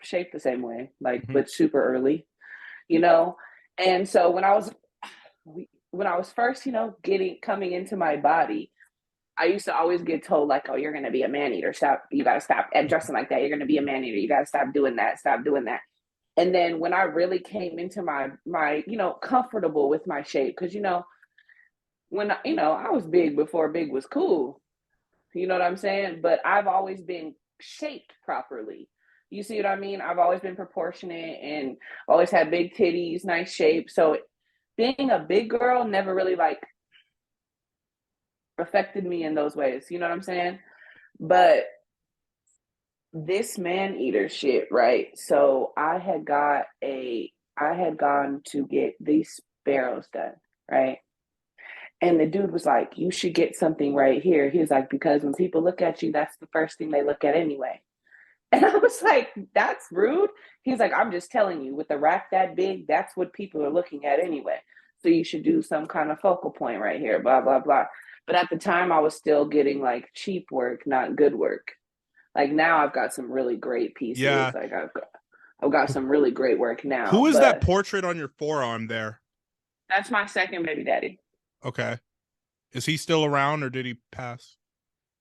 shaped the same way, but super early, And so when I was first, coming into my body, I used to always get told oh, you're going to be a man eater. Stop. You got to stop dressing like that. You're going to be a man eater. You got to stop doing that. Stop doing that. And then when I really came into my comfortable with my shape, because, when, I was big before big was cool, you know what I'm saying? But I've always been shaped properly. You see what I mean? I've always been proportionate and always had big titties, nice shape. So being a big girl never really affected me in those ways. You know what I'm saying? But this man eater shit, right? So I had gone to get these sparrows done, right? And the dude was like, you should get something right here. He was like, because when people look at you, that's the first thing they look at anyway. And I was like, that's rude. He's like, I'm just telling you, with a rack that big, that's what people are looking at anyway. So you should do some kind of focal point right here, blah, blah, blah. But at the time, I was still getting like cheap work, not good work. Like now I've got some really great pieces. Yeah. Like I've got some really great work now. Who is that portrait on your forearm there? That's my second baby daddy. Okay. Is he still around or did he pass?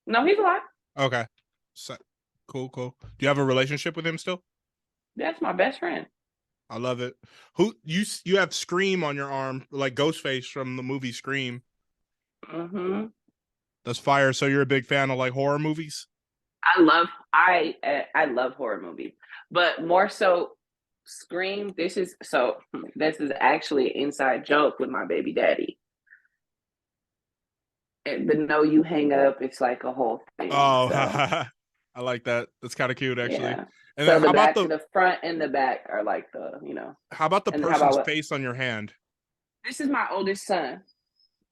No, he's alive. Okay. So, cool. Do you have a relationship with him still? That's my best friend. I love it. Who you have Scream on your arm, like Ghostface from the movie Scream. Mm-hmm. That's fire. So you're a big fan of like horror movies? I love horror movies, but more so Scream. This is actually an inside joke with my baby daddy. And the No You Hang Up, it's like a whole thing. Oh, so. I like that. That's kind of cute, actually. Yeah. And so then the front and the back are like How about the person's face on your hand? This is my oldest son,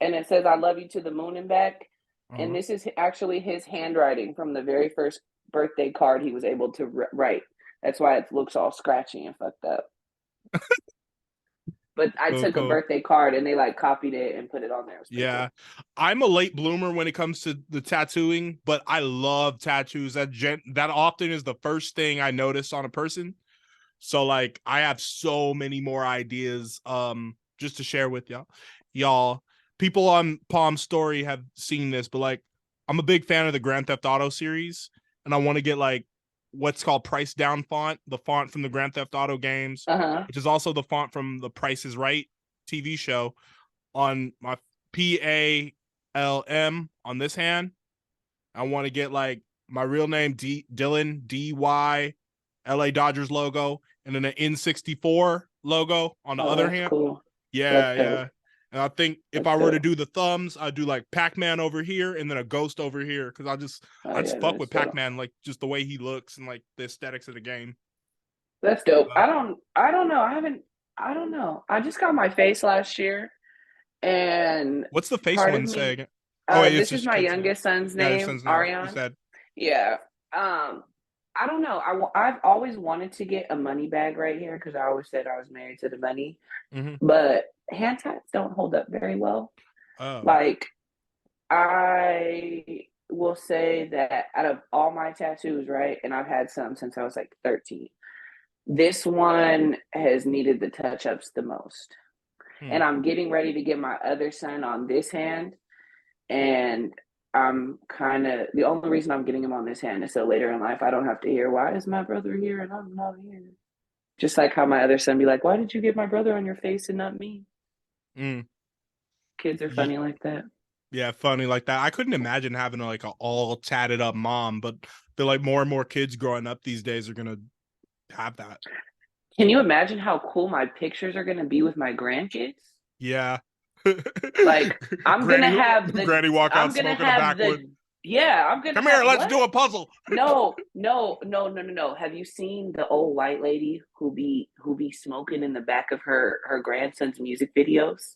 and it says "I love you to the moon and back." Uh-huh. And this is actually his handwriting from the very first birthday card he was able to write. That's why it looks all scratchy and fucked up. But I took a birthday card and they like copied it and put it on there. Yeah. Cool. I'm a late bloomer when it comes to the tattooing, but I love tattoos. That often is the first thing I notice on a person. So like I have so many more ideas just to share with y'all. People on Palm Story have seen this, but like I'm a big fan of the Grand Theft Auto series, and I want to get like what's called Price Down font, the font from the Grand Theft Auto games, which is also the font from the Price is Right TV show, on my PALM on this hand. I want to get like my real name, Dylan, DY, LA Dodgers logo, and then an N64 logo on the other hand. Cool. Yeah. And I think if I were to do the thumbs, I'd do like Pac-Man over here and then a ghost over here, because I just fuck with Pac-Man, like just the way he looks and like the aesthetics of the game. That's dope. I don't know. I just got my face last year, and what's the face one saying? This is my youngest son's name, Ariane. Yeah. I don't know. I've always wanted to get a money bag right here because I always said I was married to the money. Mm-hmm. But hand tats don't hold up very well. Oh. Like, I will say that out of all my tattoos, right, and I've had some since I was like 13, this one has needed the touch-ups the most. And I'm getting ready to get my other son on this hand, and I'm kind of, the only reason I'm getting him on this hand is so later in life I don't have to hear, why is my brother here and I'm not here? Just like how my other son be like, why did you get my brother on your face and not me? Kids are funny like that. Yeah, funny like that. I couldn't imagine having like an all tatted up mom, but I feel like more and more kids growing up these days are going to have that. Can you imagine how cool my pictures are going to be with my grandkids? Yeah. Like I'm gonna have the granny walk out smoking a backwood. I'm gonna come here. Let's do a puzzle. No. Have you seen the old white lady who be smoking in the back of her grandson's music videos?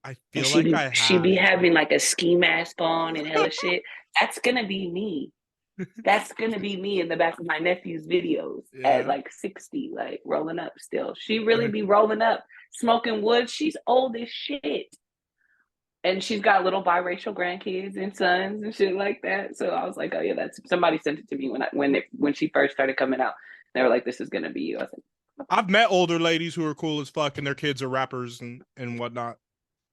I feel like she be having like a ski mask on and hella shit. That's gonna be me. That's gonna be me in the back of my nephew's videos at like 60, like rolling up still. She really be rolling up, smoking wood. She's old as shit. And she's got little biracial grandkids and sons and shit like that. So I was like, oh yeah, that's, somebody sent it to me when she first started coming out. They were like, this is gonna be you. I was like, I've met older ladies who are cool as fuck and their kids are rappers and whatnot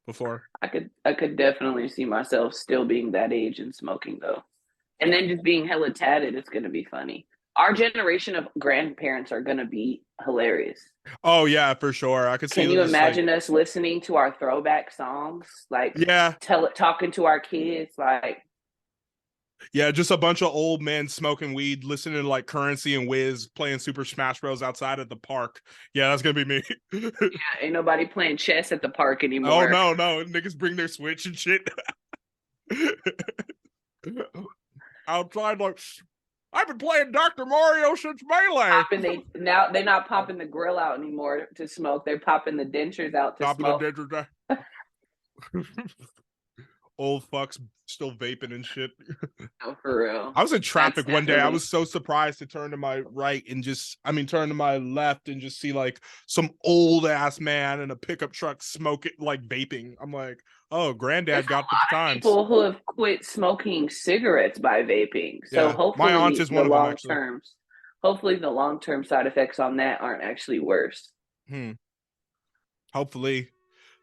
before. I could definitely see myself still being that age and smoking though. And then just being hella tatted, it's going to be funny. Our generation of grandparents are going to be hilarious. Oh, yeah, for sure. I could see. Can you imagine us listening to our throwback songs? Like, talking to our kids, like. Yeah, just a bunch of old men smoking weed, listening to like Currency and Wiz playing Super Smash Bros. Outside at the park. Yeah, that's going to be me. Yeah, ain't nobody playing chess at the park anymore. Oh, no. Niggas bring their Switch and shit. I've been playing Dr. Mario since Melee. Now they're not popping the grill out anymore to smoke. They're popping the dentures out to smoke. Old fucks still vaping and shit. Oh, for real. I was in traffic one day. I really... was so surprised to turn to my right and turn to my left and just see like some old ass man in a pickup truck smoking, like vaping. I'm like, oh, granddad got the times. People who have quit smoking cigarettes by vaping. So hopefully, my aunt is one of them, actually. Hopefully, the long-term side effects on that aren't actually worse. Hopefully.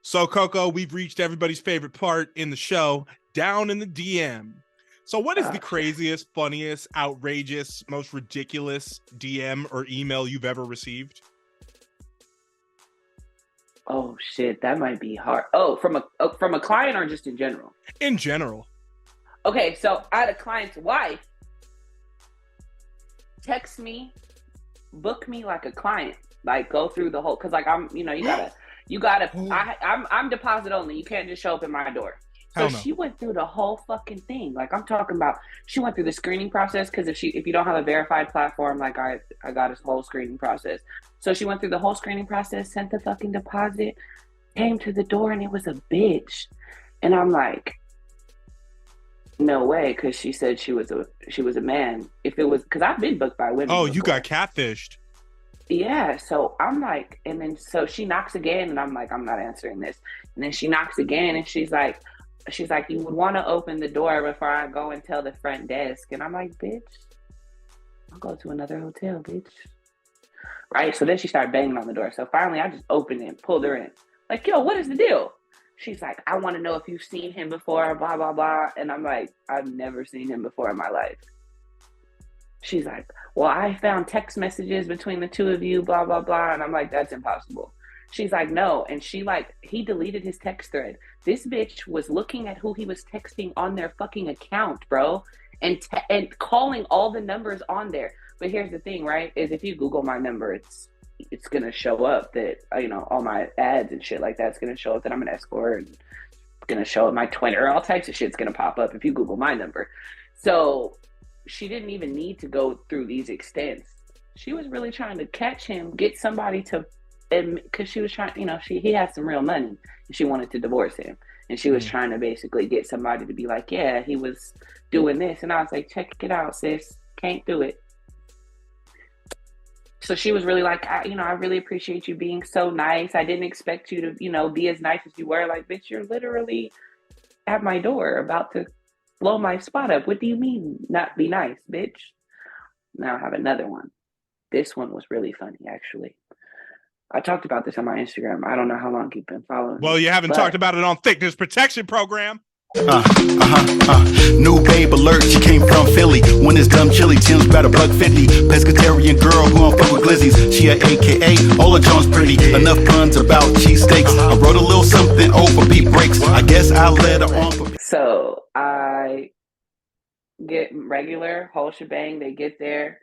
So, Coco, we've reached everybody's favorite part in the show, down in the DM. So what is the craziest, funniest, outrageous, most ridiculous DM or email you've ever received? Oh, shit, that might be hard. Oh, from a client or just in general? In general. Okay, so I had a client's wife text me, book me like a client, like go through the whole, because like I'm, I'm deposit only. You can't just show up at my door. So she went through the whole fucking thing. Like I'm talking about, she went through the screening process because if you don't have a verified platform, like I got a whole screening process. So she went through the whole screening process, sent the fucking deposit, came to the door, and it was a bitch. And I'm like, no way, because she said she was a man. If it was, because I've been booked by women. Oh, before. You got catfished. Yeah, so I'm like, and then so she knocks again, and I'm like, I'm not answering this. And then she knocks again, and she's like, you would want to open the door before I go and tell the front desk. And I'm like, bitch, I'll go to another hotel, bitch. Right? So then she started banging on the door. So finally, I just opened it and pulled her in. Like, yo, what is the deal? She's like, I want to know if you've seen him before, blah, blah, blah. And I'm like, I've never seen him before in my life. She's like, well, I found text messages between the two of you, blah, blah, blah. And I'm like, that's impossible. She's like, no. And he deleted his text thread. This bitch was looking at who he was texting on their fucking account, bro. And calling all the numbers on there. But here's the thing, right? Is if you Google my number, it's going to show up that, all my ads and shit like that's going to show up that I'm an escort. And it's going to show up my Twitter. All types of shit's going to pop up if you Google my number. So she didn't even need to go through these extents. She was really trying to catch him, get somebody to, because she was trying, he had some real money and she wanted to divorce him. And she was trying to basically get somebody to be like, yeah, he was doing this. And I was like, check it out, sis. Can't do it. So she was really like, I really appreciate you being so nice. I didn't expect you to, be as nice as you were. Like, bitch, you're literally at my door about to blow my spot up. What do you mean not be nice, bitch? Now I have another one. This one was really funny, actually. I talked about this on my Instagram. I don't know how long you've been following. Well, you haven't talked about it on Thickness Protection Program. New babe alert, she came from Philly. When it's dumb chili, Tim's about $1.50. Pescatarian girl who don't fuck with glizzies. She a AKA, Ola Jones pretty. Enough puns about cheesesteaks. I wrote a little something over beat breaks. I guess I let her on for. So I get regular whole shebang. They get there.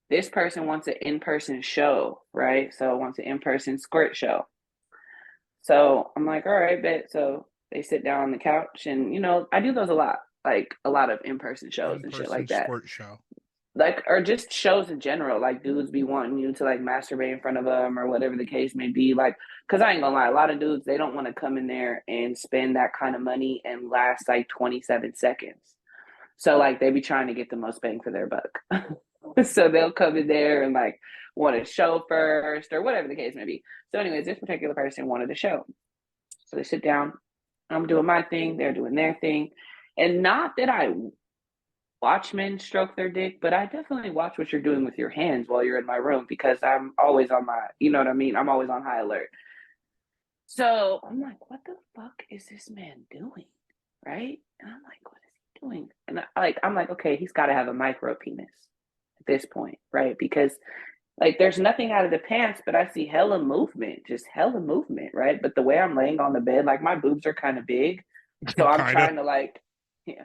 This person wants an in-person show, right? So wants an in-person squirt show. So I'm like, all right, bet. So they sit down on the couch and, I do those a lot, like a lot of in-person shows and shit like that. Squirt show. Like, or just shows in general, like dudes be wanting you to like masturbate in front of them or whatever the case may be. Like, cause I ain't gonna lie, a lot of dudes, they don't want to come in there and spend that kind of money and last like 27 seconds. So like they be trying to get the most bang for their buck. So they'll come in there and like want to show first or whatever the case may be. So anyways, this particular person wanted a show. So they sit down. I'm doing my thing. They're doing their thing. And not that I watch men stroke their dick, but I definitely watch what you're doing with your hands while you're in my room because I'm always on my, I'm always on high alert. So I'm like, what the fuck is this man doing? Right? And I'm like, what is he doing? And I'm like, okay, he's got to have a micro penis at this point, right? Because like there's nothing out of the pants, but I see hella movement, right? But the way I'm laying on the bed, like my boobs are kind of big. So I'm trying to like, yeah.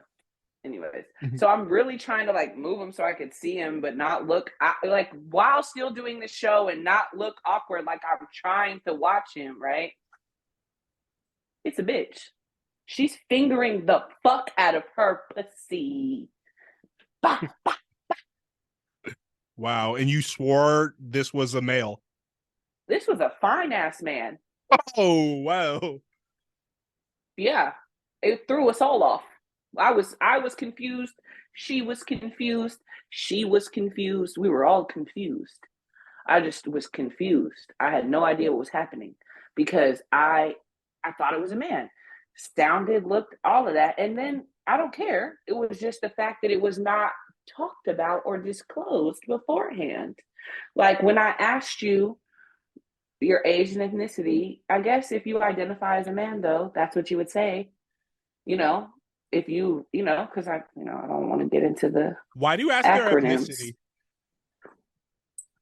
Anyways, so I'm really trying to like move him so I could see him, but not look like while still doing the show and not look awkward. Like I'm trying to watch him, right? It's a bitch. She's fingering the fuck out of her pussy. Bah, bah, bah. Wow. And you swore this was a male. This was a fine ass man. Oh, wow. Yeah. It threw us all off. I was confused. She was confused. She was confused. We were all confused. I just was confused. I had no idea what was happening because I thought it was a man. Sounded, looked, all of that. And then I don't care. It was just the fact that it was not talked about or disclosed beforehand. Like when I asked you your age and ethnicity, I guess if you identify as a man, though, that's what you would say. You know, if you, because I don't want to get into the Why do you ask their acronyms.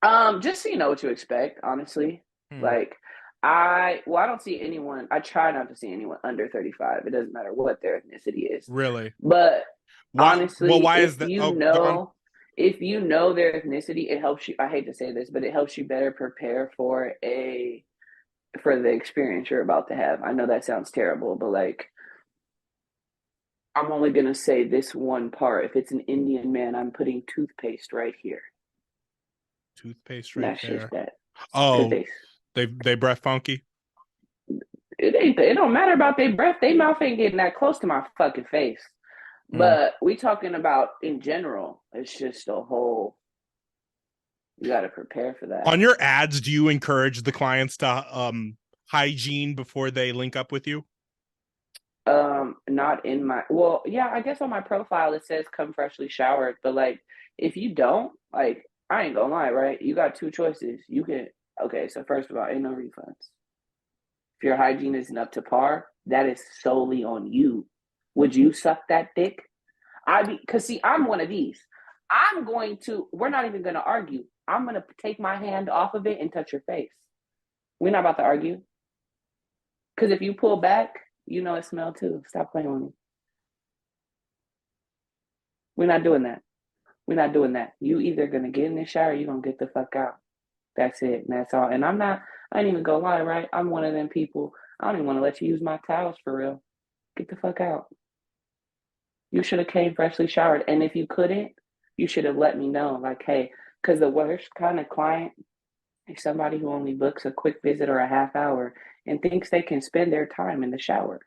ethnicity? Just so you know what to expect, honestly. Hmm. Like, I don't see anyone. I try not to see anyone under 35. It doesn't matter what their ethnicity is. Really? But Why? honestly, Well, why if is that? you Oh, know, if you know their ethnicity, it helps you. I hate to say this, but it helps you better prepare for the experience you're about to have. I know that sounds terrible, but like, I'm only gonna say this one part. If it's an Indian man, I'm putting toothpaste right here. Toothpaste right That's there. just that. Oh, Toothpaste. they breath funky. It don't matter about their breath. Their mouth ain't getting that close to my fucking face. But we talking about in general. It's just a whole. You got to prepare for that. On your ads, do you encourage the clients to hygiene before they link up with you? Not in my. Well, yeah, I guess on my profile it says come freshly showered. But like, if you don't, like, I ain't gonna lie, right? You got two choices. You can. Okay, so first of all, ain't no refunds. If your hygiene isn't up to par, that is solely on you. Would you suck that dick? Because see, I'm one of these. We're not even going to argue. I'm going to take my hand off of it and touch your face. We're not about to argue. Because if you pull back, you know it smells too. Stop playing with me. We're not doing that. We're not doing that. You either going to get in the shower or you're going to get the fuck out. That's it. And that's all. And I ain't even going to lie, right? I'm one of them people. I don't even want to let you use my towels for real. Get the fuck out. You should have came freshly showered. And if you couldn't, you should have let me know. Like, hey, because the worst kind of client is somebody who only books a quick visit or a half hour and thinks they can spend their time in the shower.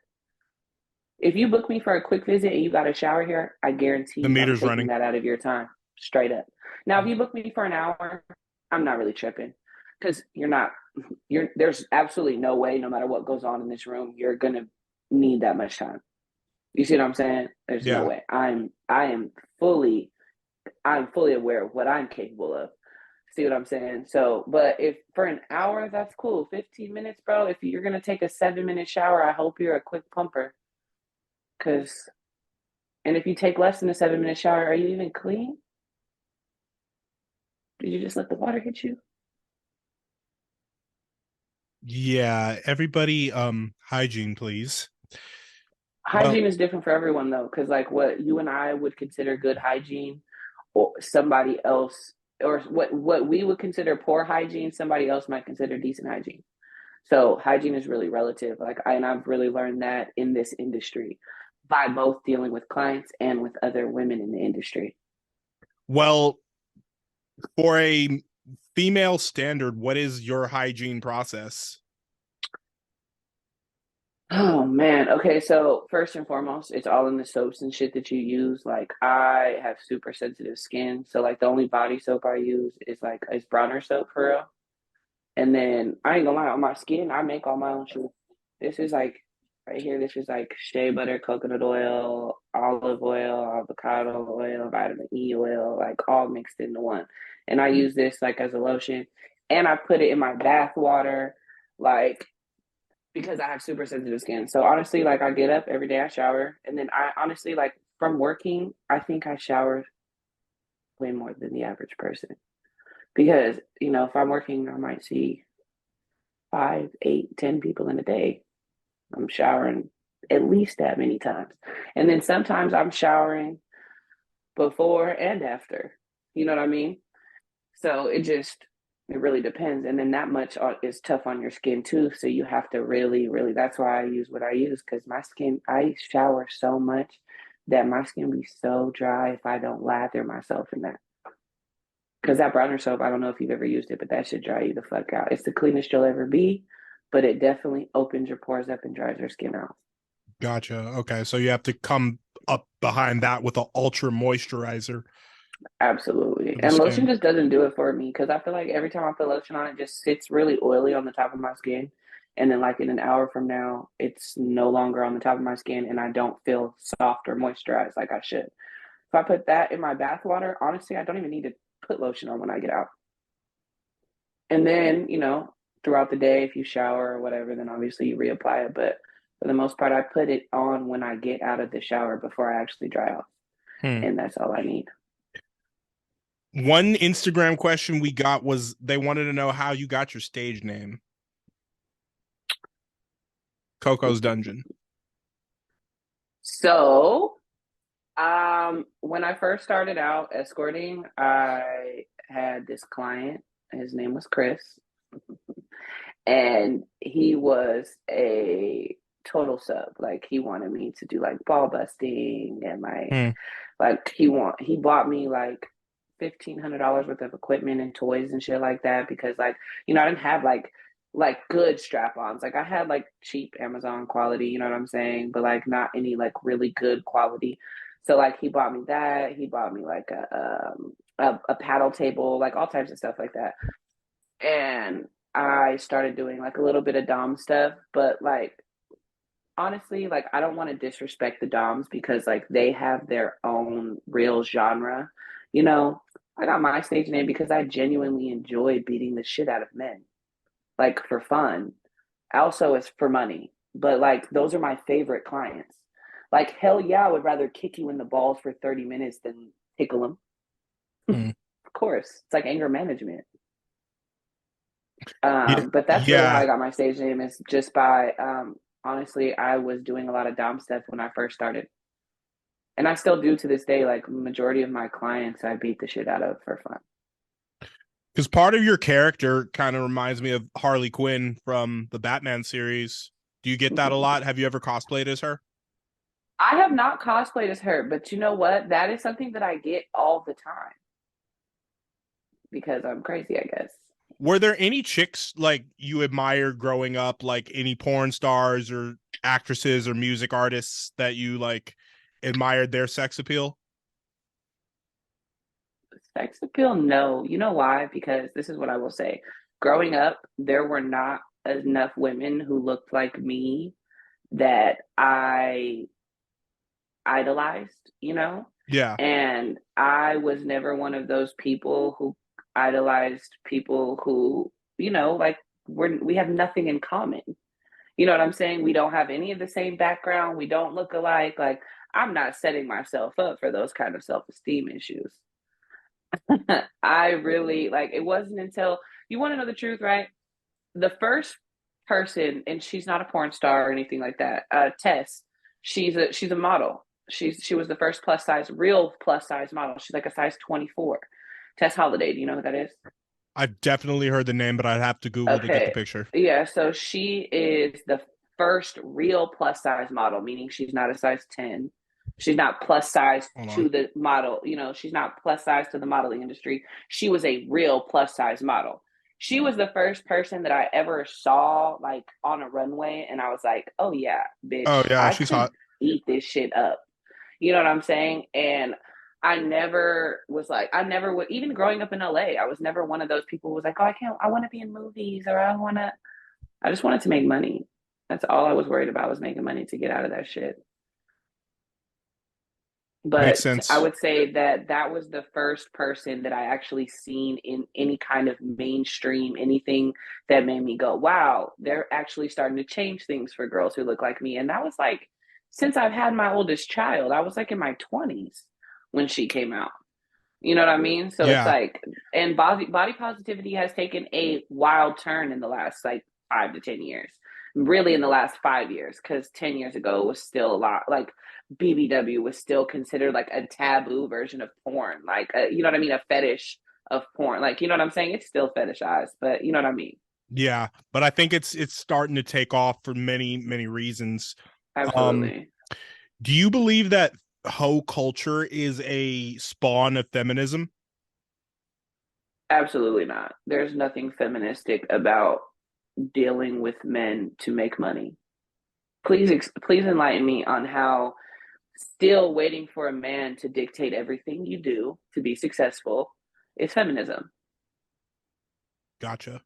If you book me for a quick visit and you got a shower here, I guarantee The you I'm meter's taking running. that out of your time. Straight up. Now, if you book me for an hour, I'm not really tripping. Because there's absolutely no way, no matter what goes on in this room, you're gonna need that much time. You see what I'm saying? There's no way. I am fully aware of what I'm capable of. See what I'm saying? So, but if for an hour, that's cool. 15 minutes, bro. If you're gonna take a 7-minute shower, I hope you're a quick pumper. And if you take less than a 7-minute shower, are you even clean? Did you just let the water hit you? Yeah, everybody, hygiene, please. Hygiene is different for everyone though, because like what you and I would consider good hygiene, or somebody else, or what we would consider poor hygiene, somebody else might consider decent hygiene. So hygiene is really relative. I've really learned that in this industry by both dealing with clients and with other women in the industry. Well, for a female standard, what is your hygiene process? Oh man. Okay, so first and foremost, it's all in the soaps and shit that you use. Like I have super sensitive skin, so like the only body soap I use is Bronner soap for real. And then I ain't gonna lie, on my skin, I make all my own shit. This is like right here. This is like shea butter, coconut oil, olive oil, avocado oil, vitamin E oil, like all mixed into one. And I use this like as a lotion, and I put it in my bath water, like because I have super sensitive skin. So honestly, like I get up every day, I shower, and then I honestly like from working, I think I shower way more than the average person because if I'm working, I might see 5, 8, 10 people in a day. I'm showering at least that many times, and then sometimes I'm showering before and after. You know what I mean? So it really depends. And then that much is tough on your skin too. So you have to really, really, that's why I use what I use. Cause my skin, I shower so much that my skin be so dry if I don't lather myself in that. Because that browner soap, I don't know if you've ever used it, but that should dry you the fuck out. It's the cleanest you'll ever be, but it definitely opens your pores up and dries your skin out. Gotcha. Okay, so you have to come up behind that with an ultra moisturizer. Absolutely. For the And lotion skin. just doesn't do it for me because I feel like every time I put lotion on, it just sits really oily on the top of my skin. And then, like, in an hour from now, it's no longer on the top of my skin and I don't feel soft or moisturized like I should. If I put that in my bath water, honestly, I don't even need to put lotion on when I get out. And then, throughout the day, if you shower or whatever, then obviously you reapply it. But for the most part, I put it on when I get out of the shower before I actually dry off. And that's all I need. One Instagram question we got was they wanted to know how you got your stage name. Coco's Dungeon. So, when I first started out escorting, I had this client. His name was Chris. And he was a total sub. Like, he wanted me to do like ball busting and like he bought me like $1,500 worth of equipment and toys and shit like that because, like, I didn't have like good strap-ons. Like, I had like cheap Amazon quality, you know what I'm saying, but like not any like really good quality. So like he bought me that. He bought me like a paddle table, like all types of stuff like that. And I started doing like a little bit of dom stuff, but like honestly, like I don't want to disrespect the doms because like they have their own real genre. I got my stage name because I genuinely enjoy beating the shit out of men, like for fun. Also, it's for money, but like those are my favorite clients. Like, hell yeah, I would rather kick you in the balls for 30 minutes than tickle them. Of course, it's like anger management. But that's really how I got my stage name, is just by honestly, I was doing a lot of dom stuff when I first started. And I still do to this day. Like, majority of my clients I beat the shit out of for fun. Because part of your character kind of reminds me of Harley Quinn from the Batman series. Do you get that a lot? Have you ever cosplayed as her? I have not cosplayed as her, but you know what? That is something that I get all the time. Because I'm crazy, I guess. Were there any chicks like you admired growing up, like any porn stars or actresses or music artists that you like admired their sex appeal? Sex appeal? No. You know why? Because this is what I will say. Growing up, there were not enough women who looked like me that I idolized, Yeah. And I was never one of those people who idolized people who, like we have nothing in common. You know what I'm saying? We don't have any of the same background. We don't look alike. Like, I'm not setting myself up for those kind of self-esteem issues. I really, like, it wasn't until, you want to know the truth, right? The first person, and she's not a porn star or anything like that, Tess, she's a model. She was the first real plus size model. She's like a size 24. Tess Holiday, do you know who that is? I've definitely heard the name, but I'd have to Google to get the picture. Yeah, so she is the first real plus size model, meaning she's not a size 10. She's not plus size to the model. She's not plus size to the modeling industry. She was a real plus size model. She was the first person that I ever saw like on a runway, and I was like, oh yeah, bitch. Oh yeah, she's hot. Eat this shit up. You know what I'm saying? And I never would, even growing up in LA, I was never one of those people who was like, oh, I want to be in movies, or I just wanted to make money. That's all I was worried about, was making money to get out of that shit. But makes sense. I would say that was the first person that I actually seen in any kind of mainstream, anything that made me go, wow, they're actually starting to change things for girls who look like me. And that was like, since I've had my oldest child, I was like in my 20s when she came out. You know what I mean? So It's like, and body positivity has taken a wild turn in the last like 5 to 10 years. Really in the last 5 years, because 10 years ago it was still a lot, like BBW was still considered like a taboo version of porn, like you know what I mean, a fetish of porn, like, you know what I'm saying, it's still fetishized, but you know what I mean. Yeah, but I think it's starting to take off for many reasons. Absolutely. Do you believe that hoe culture is a spawn of feminism? Absolutely not. There's nothing feministic about dealing with men to make money. Please enlighten me on how still waiting for a man to dictate everything you do to be successful is feminism. Gotcha.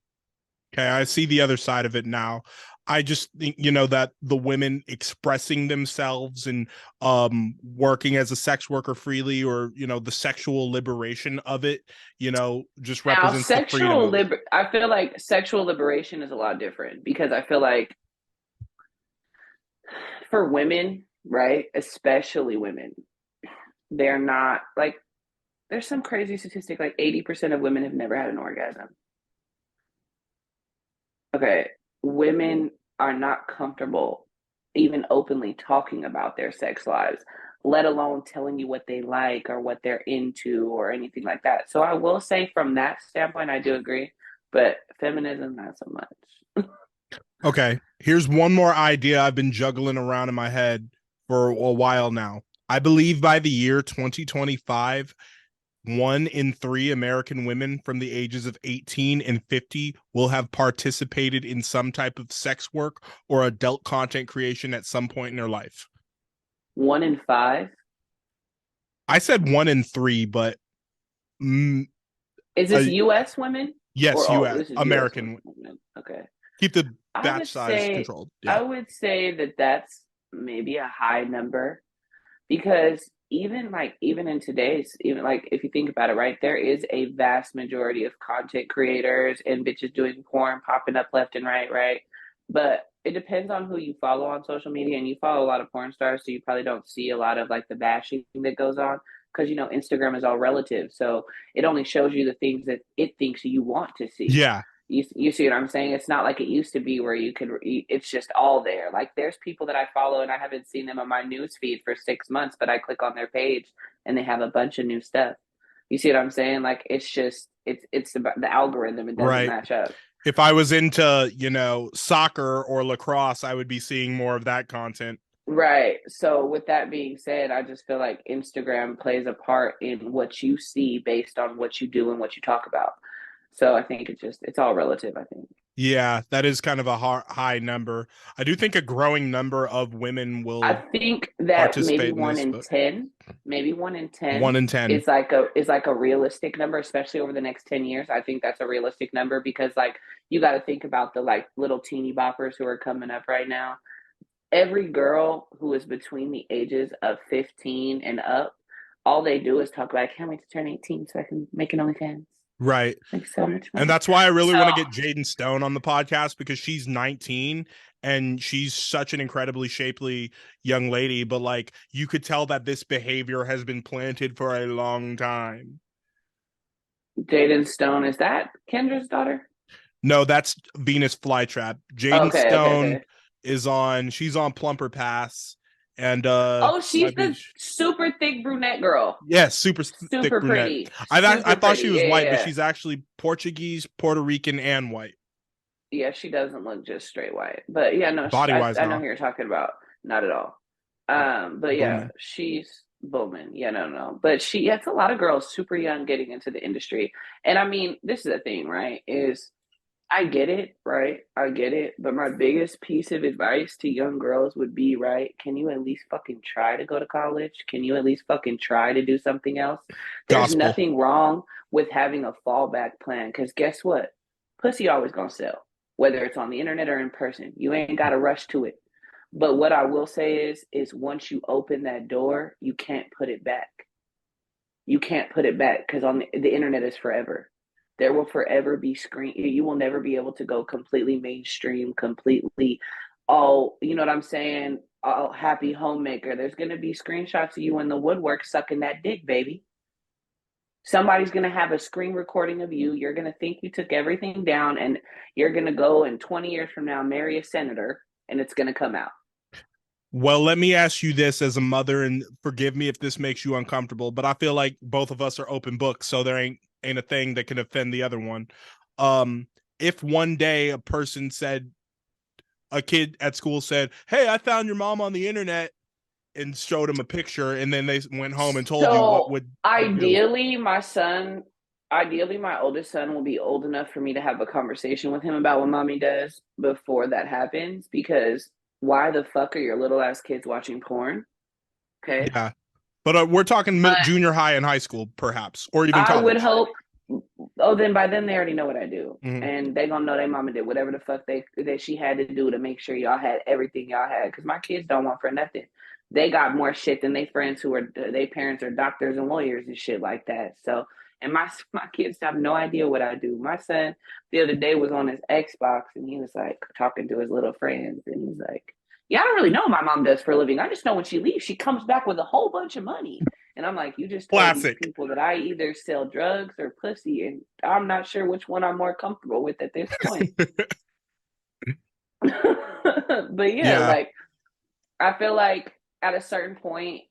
Okay, I see the other side of it now. I just think, that the women expressing themselves and working as a sex worker freely, or, the sexual liberation of it, just Now, represents the freedom. I feel like sexual liberation is a lot different, because I feel like for women, right, especially women, they're not like, there's some crazy statistic like 80% of women have never had an orgasm. Okay, women are not comfortable even openly talking about their sex lives, let alone telling you what they like or what they're into or anything like that. So I will say from that standpoint, I do agree, but feminism, not so much. Okay, here's one more idea I've been juggling around in my head for a while now. I believe by the year 2025, 1 in 3 American women from the ages of 18 and 50 will have participated in some type of sex work or adult content creation at some point in their life. 1 in 5? I said 1 in 3, but is this U.S. women? Yes, or, U.S. American women. Okay. Keep the batch size controlled. Yeah. I would say that that's maybe a high number, because even in today's, even like if you think about it, right, there is a vast majority of content creators and bitches doing porn popping up left and right. But it depends on who you follow on social media, and you follow a lot of porn stars, so you probably don't see a lot of like the bashing that goes on, because Instagram is all relative, so it only shows you the things that it thinks you want to see. Yeah. You see what I'm saying? It's not like it used to be where it's just all there. Like there's people that I follow and I haven't seen them on my news feed for 6 months, but I click on their page and they have a bunch of new stuff. You see what I'm saying? Like it's just, it's about the algorithm. It doesn't match up. If I was into, soccer or lacrosse, I would be seeing more of that content. Right. So with that being said, I just feel like Instagram plays a part in what you see based on what you do and what you talk about. So I think it's all relative, I think. Yeah, that is kind of a high number. I do think a growing number of women will. I think that maybe 1 in 10, maybe 1 in 10. 1 in 10 is like a realistic number, especially over the next 10 years. I think that's a realistic number, because like you got to think about the like little teeny boppers who are coming up right now. Every girl who is between the ages of 15 and up, all they do is talk about, I can't wait to turn 18 so I can make an OnlyFans. Right. Like so much money. And that's why I really want to get Jaden Stone on the podcast, because she's 19 and she's such an incredibly shapely young lady. But like, you could tell that this behavior has been planted for a long time. Jaden Stone, is that Kendra's daughter? No, that's Venus Flytrap. Jaden Stone she's on Plumper Pass. And she's the super thick brunette girl. Yes, super thick brunette. Pretty. I thought she was white, but she's actually Portuguese, Puerto Rican, and white. Yeah, she doesn't look just straight white. But yeah, no, body-wise, I know who you're talking about. Not at all. But yeah, Bowman. She's Bowman. Yeah, no. But it's a lot of girls super young getting into the industry. And I mean, this is the thing, right? Is I get it, right? I get it. But my biggest piece of advice to young girls would be, right, can you at least fucking try to go to college? Can you at least fucking try to do something else? There's nothing wrong with having a fallback plan, because guess what? Pussy always gonna sell, whether it's on the internet or in person. You ain't got to rush to it. But what I will say is once you open that door, you can't put it back. You can't put it back, because on the internet is forever. There will forever be you will never be able to go completely mainstream, completely all, you know what I'm saying, all happy homemaker. There's going to be screenshots of you in the woodwork sucking that dick, baby. Somebody's going to have a screen recording of you. You're going to think you took everything down, and you're going to go in 20 years from now, marry a senator, and it's going to come out. Well, let me ask you this as a mother, and forgive me if this makes you uncomfortable, but I feel like both of us are open books, so there ain't a thing that can offend the other one. If one day a kid at school said, hey, I found your mom on the internet, and showed him a picture, and then they went home and told you, what would ideally my son, ideally my oldest son will be old enough for me to have a conversation with him about what mommy does before that happens, because why the fuck are your little ass kids watching porn? Okay. Yeah. But we're talking But junior high and high school, perhaps, or even I would college. hope. Oh, then by then they already know what I do, Mhm. and they gonna know their mama did whatever the fuck that she had to do to make sure y'all had everything y'all had. Because my kids don't want for nothing. They got more shit than they friends who are their parents are doctors and lawyers and shit like that. So, and my kids have no idea what I do. My son the other day was on his Xbox and he was like talking to his little friends, and he's like, "Yeah, I don't really know what my mom does for a living. I just know when she leaves, she comes back with a whole bunch of money." And I'm like, you just told these Classic. people that I either sell drugs or pussy, and I'm not sure which one I'm more comfortable with at this point. But yeah, Yeah. like I feel like at a certain point,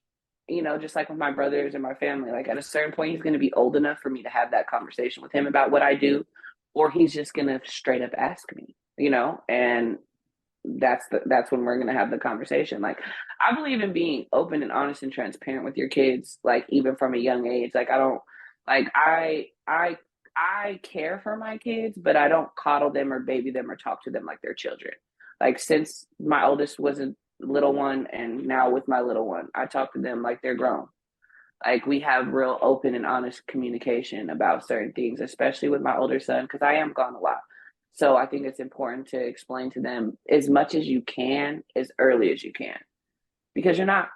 just like with my brothers and my family, like at a certain point, he's going to be old enough for me to have that conversation with him about what I do, or he's just going to straight up ask me, and that's when we're gonna have the conversation. Like, I believe in being open and honest and transparent with your kids, like even from a young age. Like, I don't like I care for my kids, but I don't coddle them or baby them or talk to them like they're children. Like, since my oldest was a little one and now with my little one, I talk to them like they're grown. Like, we have real open and honest communication about certain things, especially with my older son, because I am gone a lot. So I think it's important to explain to them as much as you can, as early as you can, because you're not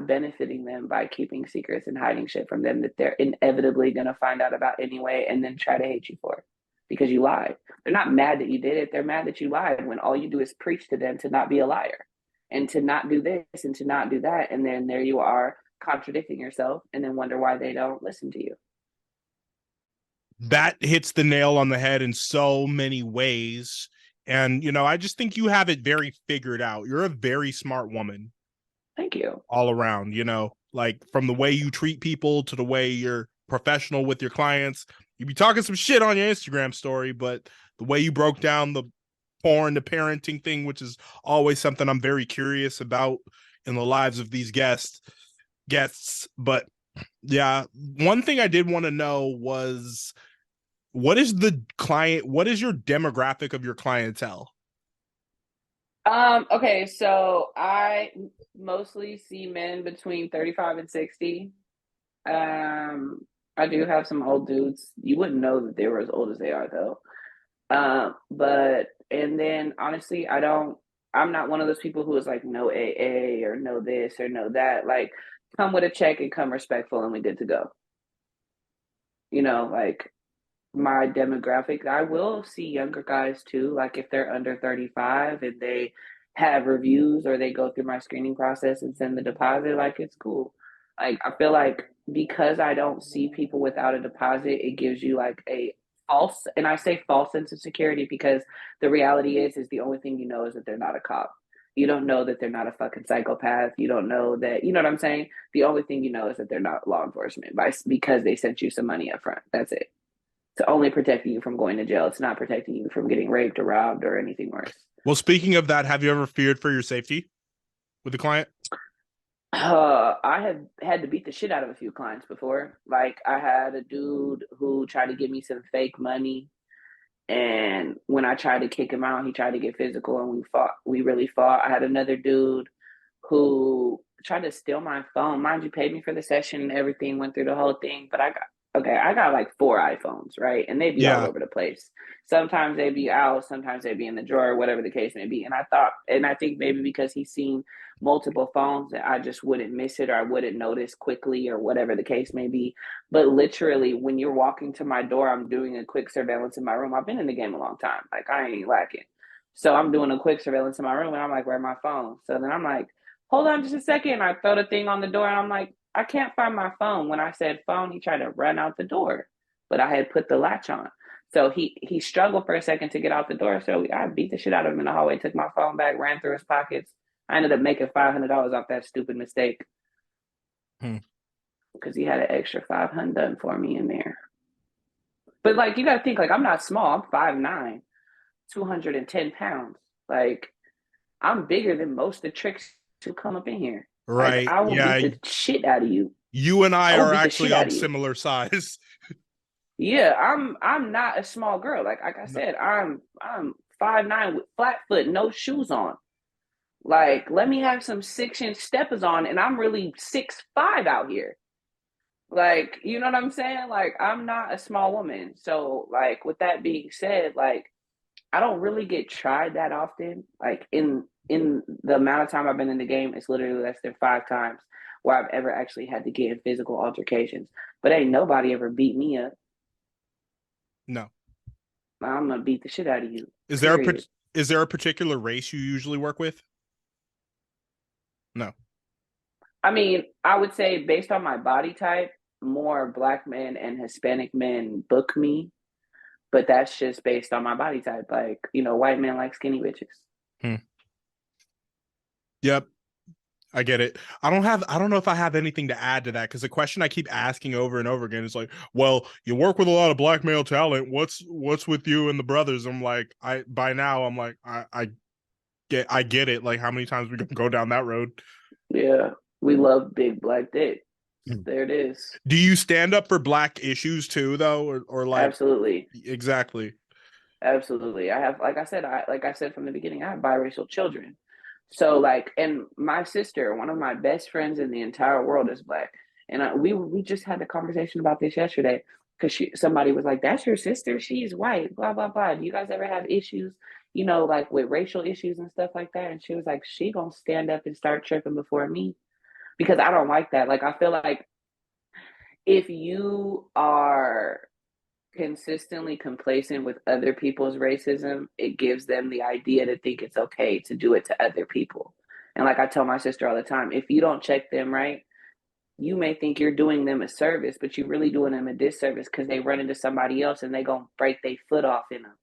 benefiting them by keeping secrets and hiding shit from them that they're inevitably going to find out about anyway and then try to hate you for it because you lied. They're not mad that you did it. They're mad that you lied when all you do is preach to them to not be a liar and to not do this and to not do that. And then there you are contradicting yourself and then wonder why they don't listen to you. That hits the nail on the head in so many ways. And, I just think you have it very figured out. You're a very smart woman. Thank you. All around, like from the way you treat people to the way you're professional with your clients. You be talking some shit on your Instagram story, but the way you broke down the porn, the parenting thing, which is always something I'm very curious about in the lives of these guests. But yeah, one thing I did want to know was, what is your demographic of your clientele? Okay, so I mostly see men between 35 and 60. I do have some old dudes. You wouldn't know that they were as old as they are though. And then honestly, I'm not one of those people who is like no AA or no this or no that. Like, come with a check and come respectful and we good to go. Like, my demographic, I will see younger guys too. Like, if they're under 35 and they have reviews or they go through my screening process and send the deposit, like, it's cool. Like, I feel like because I don't see people without a deposit, it gives you like a false, and I say false sense of security because the reality is the only thing you know is that they're not a cop. You don't know that they're not a fucking psychopath. You don't know that, you know what I'm saying? The only thing you know is that they're not law enforcement because they sent you some money up front. That's it. It's only protecting you from going to jail. It's not protecting you from getting raped or robbed or anything worse. Well, speaking of that, have you ever feared for your safety with the client? I have had to beat the shit out of a few clients before. Like, I had a dude who tried to give me some fake money, and when I tried to kick him out, he tried to get physical, and we fought. We really fought. I had another dude who tried to steal my phone. Mind you, paid me for the session and everything, went through the whole thing, but I got like 4 iPhones, right? And they'd be all over the place. Sometimes they'd be out, sometimes they'd be in the drawer, whatever the case may be. And I think maybe because he's seen multiple phones that I just wouldn't miss it or I wouldn't notice quickly or whatever the case may be. But literally, when you're walking to my door, I'm doing a quick surveillance in my room. I've been in the game a long time. Like, I ain't lacking. So I'm doing a quick surveillance in my room and I'm like, where's my phone? So then I'm like, hold on just a second. I throw the thing on the door and I'm like, I can't find my phone. When I said phone, he tried to run out the door, but I had put the latch on. So he struggled for a second to get out the door. So I beat the shit out of him in the hallway, took my phone back, ran through his pockets. I ended up making $500 off that stupid mistake. Because he had an extra $500 done for me in there. But like, you got to think, like, I'm not small. I'm 5'9", 210 pounds. Like, I'm bigger than most of the tricks who come up in here. Right. Like, I will beat the shit out of you. You and I are actually of similar size. Yeah, I'm not a small girl. Like I said, I'm 5'9" with flat foot, no shoes on. Like, let me have some 6-inch steppers on, and I'm really 6'5" out here. Like, you know what I'm saying? Like, I'm not a small woman. So, like, with that being said, like, I don't really get tried that often. Like, in the amount of time I've been in the game, it's literally less than 5 times where I've ever actually had to get in physical altercations. But ain't nobody ever beat me up. No. I'm gonna beat the shit out of you. Is there a particular race you usually work with? No. I mean, I would say based on my body type, more Black men and Hispanic men book me, but that's just based on my body type. Like, you know, white men like skinny bitches. Yep. I get it. I don't know if I have anything to add to that, because the question I keep asking over and over again is like, well, you work with a lot of Black male talent. What's with you and the brothers? I'm like, I get it. Like, how many times we can go down that road? Yeah. We love big Black dick. There it is. Do you stand up for Black issues too, though, or like? Absolutely. Exactly. Absolutely. I have, like I said from the beginning, I have biracial children. So, like, and my sister, one of my best friends in the entire world, is Black. And we just had the conversation about this yesterday, because somebody was like, "That's your sister? She's white, blah, blah, blah. Do you guys ever have issues, you know, like with racial issues and stuff like that?" And she was like, "She gonna stand up and start tripping before me," because I don't like that. Like, I feel like if you are consistently complacent with other people's racism, it gives them the idea to think it's okay to do it to other people. And like I tell my sister all the time, if you don't check them right, you may think you're doing them a service, but you're really doing them a disservice, because they run into somebody else and they gonna break their foot off in them.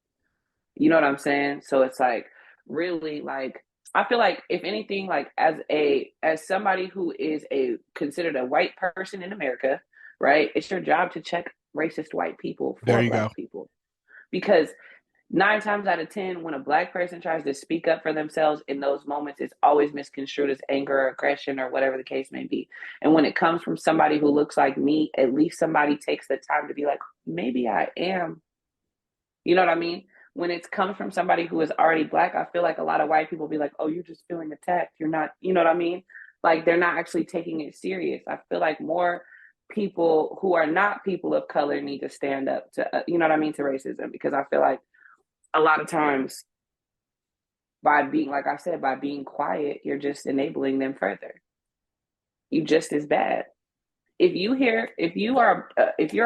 You know what I'm saying? So it's like, really, like, I feel like, if anything, like, as somebody who is considered a white person in America, right? It's your job to check racist white people for Black people, because 9 times out of 10, when a Black person tries to speak up for themselves in those moments, it's always misconstrued as anger or aggression or whatever the case may be. And when it comes from somebody who looks like me, at least somebody takes the time to be like, maybe I am. You know what I mean? When it comes from somebody who is already Black, I feel like a lot of white people be like, "Oh, you're just feeling attacked. You're not," you know what I mean? Like, they're not actually taking it serious. I feel like more people who are not people of color need to stand up to, you know what I mean, to racism, because I feel like a lot of times, by being, like I said, by being quiet, you're just enabling them further. You just as bad. If you're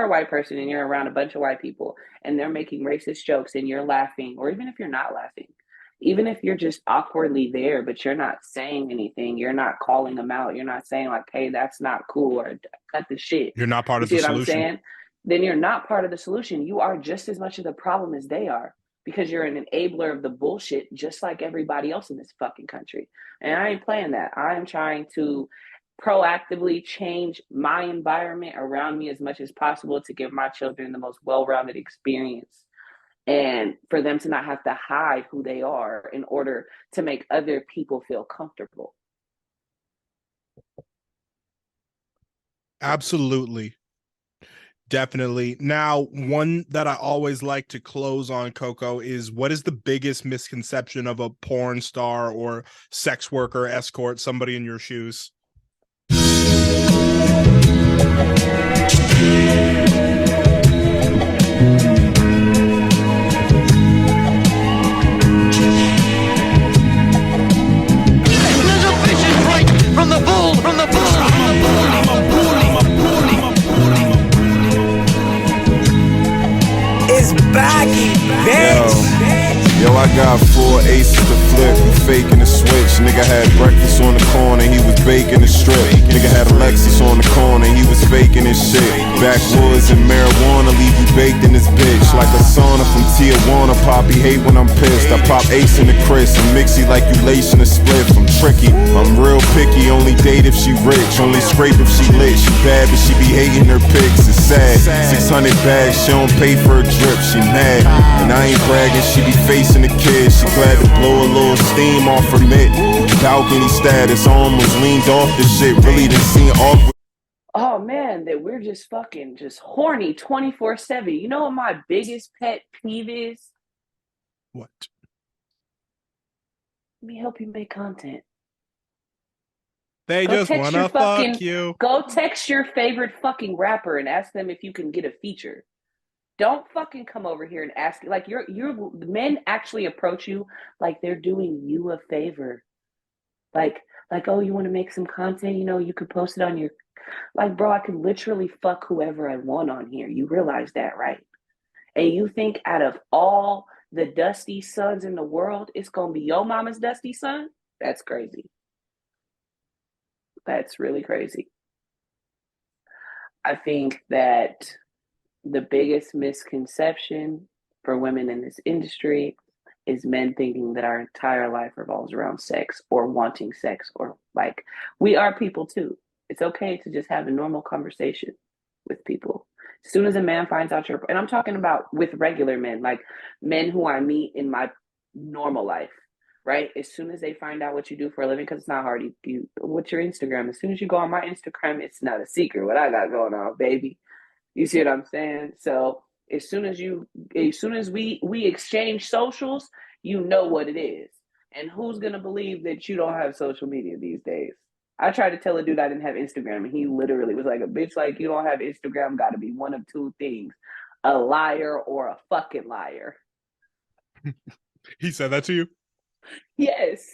a white person and you're around a bunch of white people and they're making racist jokes and you're laughing, or even if you're not laughing, even if you're just awkwardly there, but you're not saying anything, you're not calling them out, you're not saying like, "Hey, that's not cool," or "Cut the shit." You're not part of the solution. I'm saying? Then you're not part of the solution. You are just as much of the problem as they are, because you're an enabler of the bullshit, just like everybody else in this fucking country. And I ain't playing that. I am trying to proactively change my environment around me as much as possible to give my children the most well-rounded experience, and for them to not have to hide who they are in order to make other people feel comfortable. Absolutely. Definitely. Now, one that I always like to close on, Coco, is, what is the biggest misconception of a porn star or sex worker, escort, somebody in your shoes? It's baggy, bitch. Yo, I got 4 aces to flip, you faking the switch. Nigga had breakfast on the corner, he was baking the strip. Nigga had a Lexus on the corner, he was faking his shit. Backwoods and marijuana leave you baked in this bitch. Like a sauna from Tijuana, Poppy hate when I'm pissed. I pop ace in the Chris and mixy like you lacing a split. I'm tricky, I'm real picky, only date if she rich, only scrape if she lit. She bad but she be hating her pics, it's sad. 600 bags, she don't pay for a drip, she mad. And I ain't bragging, she be facing the kids. She glad to blow a little steam off her mitt. Balcony status, almost leaned off the shit. Really done seen awkward. oh man, that we're just fucking just horny 24/7. You know what my biggest pet peeve is? What? Let me help you make content. They Go just text your wanna fucking fuck you. go text your favorite fucking rapper and ask them if you can get a feature. Don't fucking come over here and ask, like, you're men actually approach you like they're doing you a favor. Like oh, you want to make some content, you could post it on your, like, bro, I can literally fuck whoever I want on here. You realize that, right? And you think out of all the dusty sons in the world, it's gonna be your mama's dusty son? That's crazy. That's really crazy. I think that the biggest misconception for women in this industry is men thinking that our entire life revolves around sex or wanting sex, or like, we are people too. It's okay to just have a normal conversation with people. As soon as a man finds out and I'm talking about with regular men, like men who I meet in my normal life, right? As soon as they find out what you do for a living, because it's not hard. What's your Instagram? As soon as you go on my Instagram, it's not a secret what I got going on, baby. You see what I'm saying? So as soon as we exchange socials, you know what it is. And who's gonna believe that you don't have social media these days? I tried to tell a dude I didn't have Instagram, and he literally was like, a bitch like you don't have Instagram gotta be one of two things: a liar or a fucking liar. He said that to you? Yes.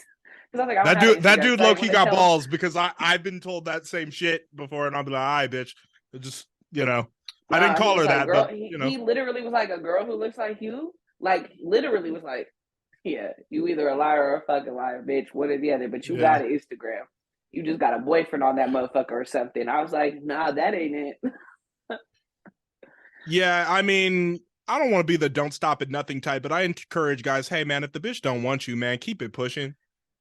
Because I was like, I don't have That Instagram, dude so I low-key wanna got tell him. balls, because I've been told that same shit before, and I'll be like, all right, bitch. It just, I didn't call her Like, that, girl, but he literally was like, a girl who looks like you, like, literally was like, yeah, you either a liar or a fucking liar, bitch, one or the other, but you got an Instagram. You just got a boyfriend on that motherfucker or something. I was like, nah, that ain't it. Yeah, I mean, I don't want to be the don't stop at nothing type, but I encourage guys, hey man, if the bitch don't want you, man, keep it pushing.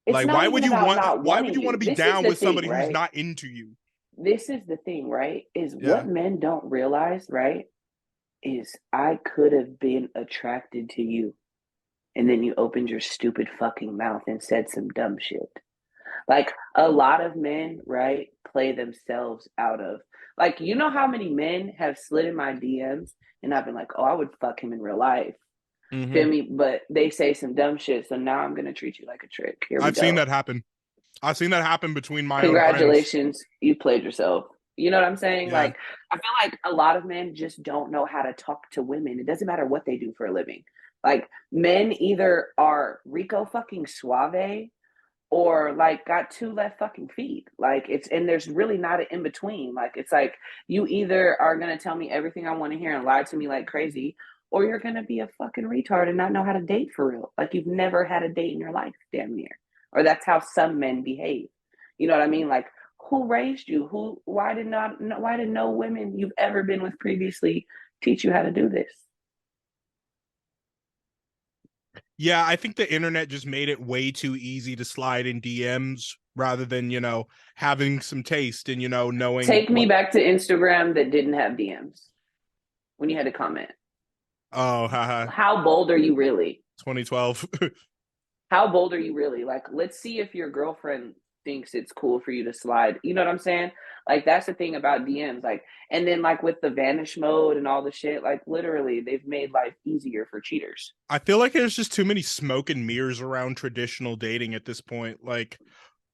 It's Like, not why even would you about want not why would wanting you want to you. be This is down the with thing, somebody who's right? not into you? This is the thing, right? Is Yeah. what men don't realize, right? Is I could have been attracted to you, and then you opened your stupid fucking mouth and said some dumb shit. Like, a lot of men, right, play themselves out of, like, you know how many men have slid in my DMs and I've been like, oh, I would fuck him in real life. Mm-hmm. Feel me? But they say some dumb shit, so now I'm gonna treat you like a trick. Here we I've go. seen that happen. I've seen that happen between my own friends. Congratulations, you played yourself. You know what I'm saying? Yeah. Like, I feel like a lot of men just don't know how to talk to women. It doesn't matter what they do for a living. Like, men either are Rico fucking Suave or like got two left fucking feet. Like, and there's really not an in between. Like, it's like, you either are gonna tell me everything I want to hear and lie to me like crazy, or you're gonna be a fucking retard and not know how to date for real. Like, you've never had a date in your life, damn near. Or that's how some men behave. You know what I mean? Like, who raised you? Why did no women you've ever been with previously teach you how to do this? Yeah, I think the internet just made it way too easy to slide in DMs rather than, having some taste and, knowing. Take me back to Instagram that didn't have DMs when you had to comment. Oh, haha. How bold are you really? 2012. How bold are you really? Like, let's see if your girlfriend thinks it's cool for you to slide. You know what I'm saying? Like, that's the thing about DMs. Like, and then like with the vanish mode and all the shit, like, literally they've made life easier for cheaters. I feel like there's just too many smoke and mirrors around traditional dating at this point. Like,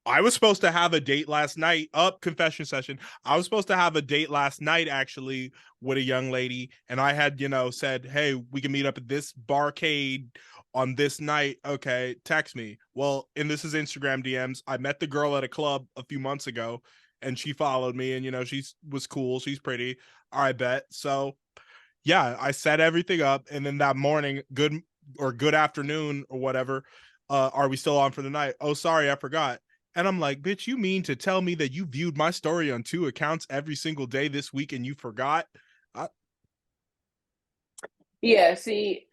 I was supposed to have a date last night. Confession session. I was supposed to have a date last night, actually, with a young lady. And I had, said, hey, we can meet up at this barcade on this night. Okay, text me. Well, and this is Instagram DMs. I met the girl at a club a few months ago, and she followed me. And, she was cool. She's pretty. I bet. So, yeah, I set everything up. And then that morning, good afternoon or whatever, are we still on for the night? Oh, sorry, I forgot. And I'm like, bitch, you mean to tell me that you viewed my story on 2 accounts every single day this week and you forgot? Yeah, see,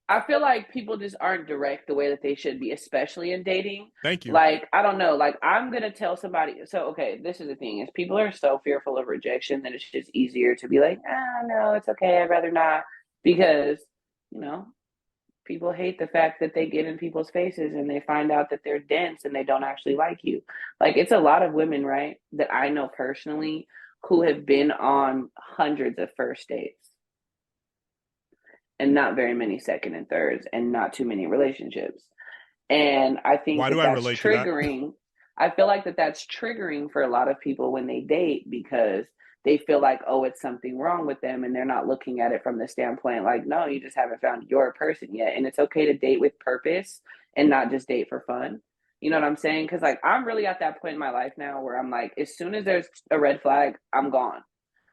I feel like people just aren't direct the way that they should be, especially in dating. Thank you. Like, I don't know, like, I'm going to tell somebody. So, okay, this is the thing, is people are so fearful of rejection that it's just easier to be like, no, it's okay, I'd rather not. Because, people hate the fact that they get in people's faces and they find out that they're dense and they don't actually like you. Like, it's a lot of women, right, that I know personally who have been on hundreds of first dates and not very many second and thirds and not too many relationships. And I think Why do I that's relate to that? triggering. I feel like that's triggering for a lot of people when they date, because they feel like, oh, it's something wrong with them, and they're not looking at it from the standpoint like, no, you just haven't found your person yet. And it's okay to date with purpose and not just date for fun. You know what I'm saying? Because like I'm really at that point in my life now where I'm like, as soon as there's a red flag, I'm gone.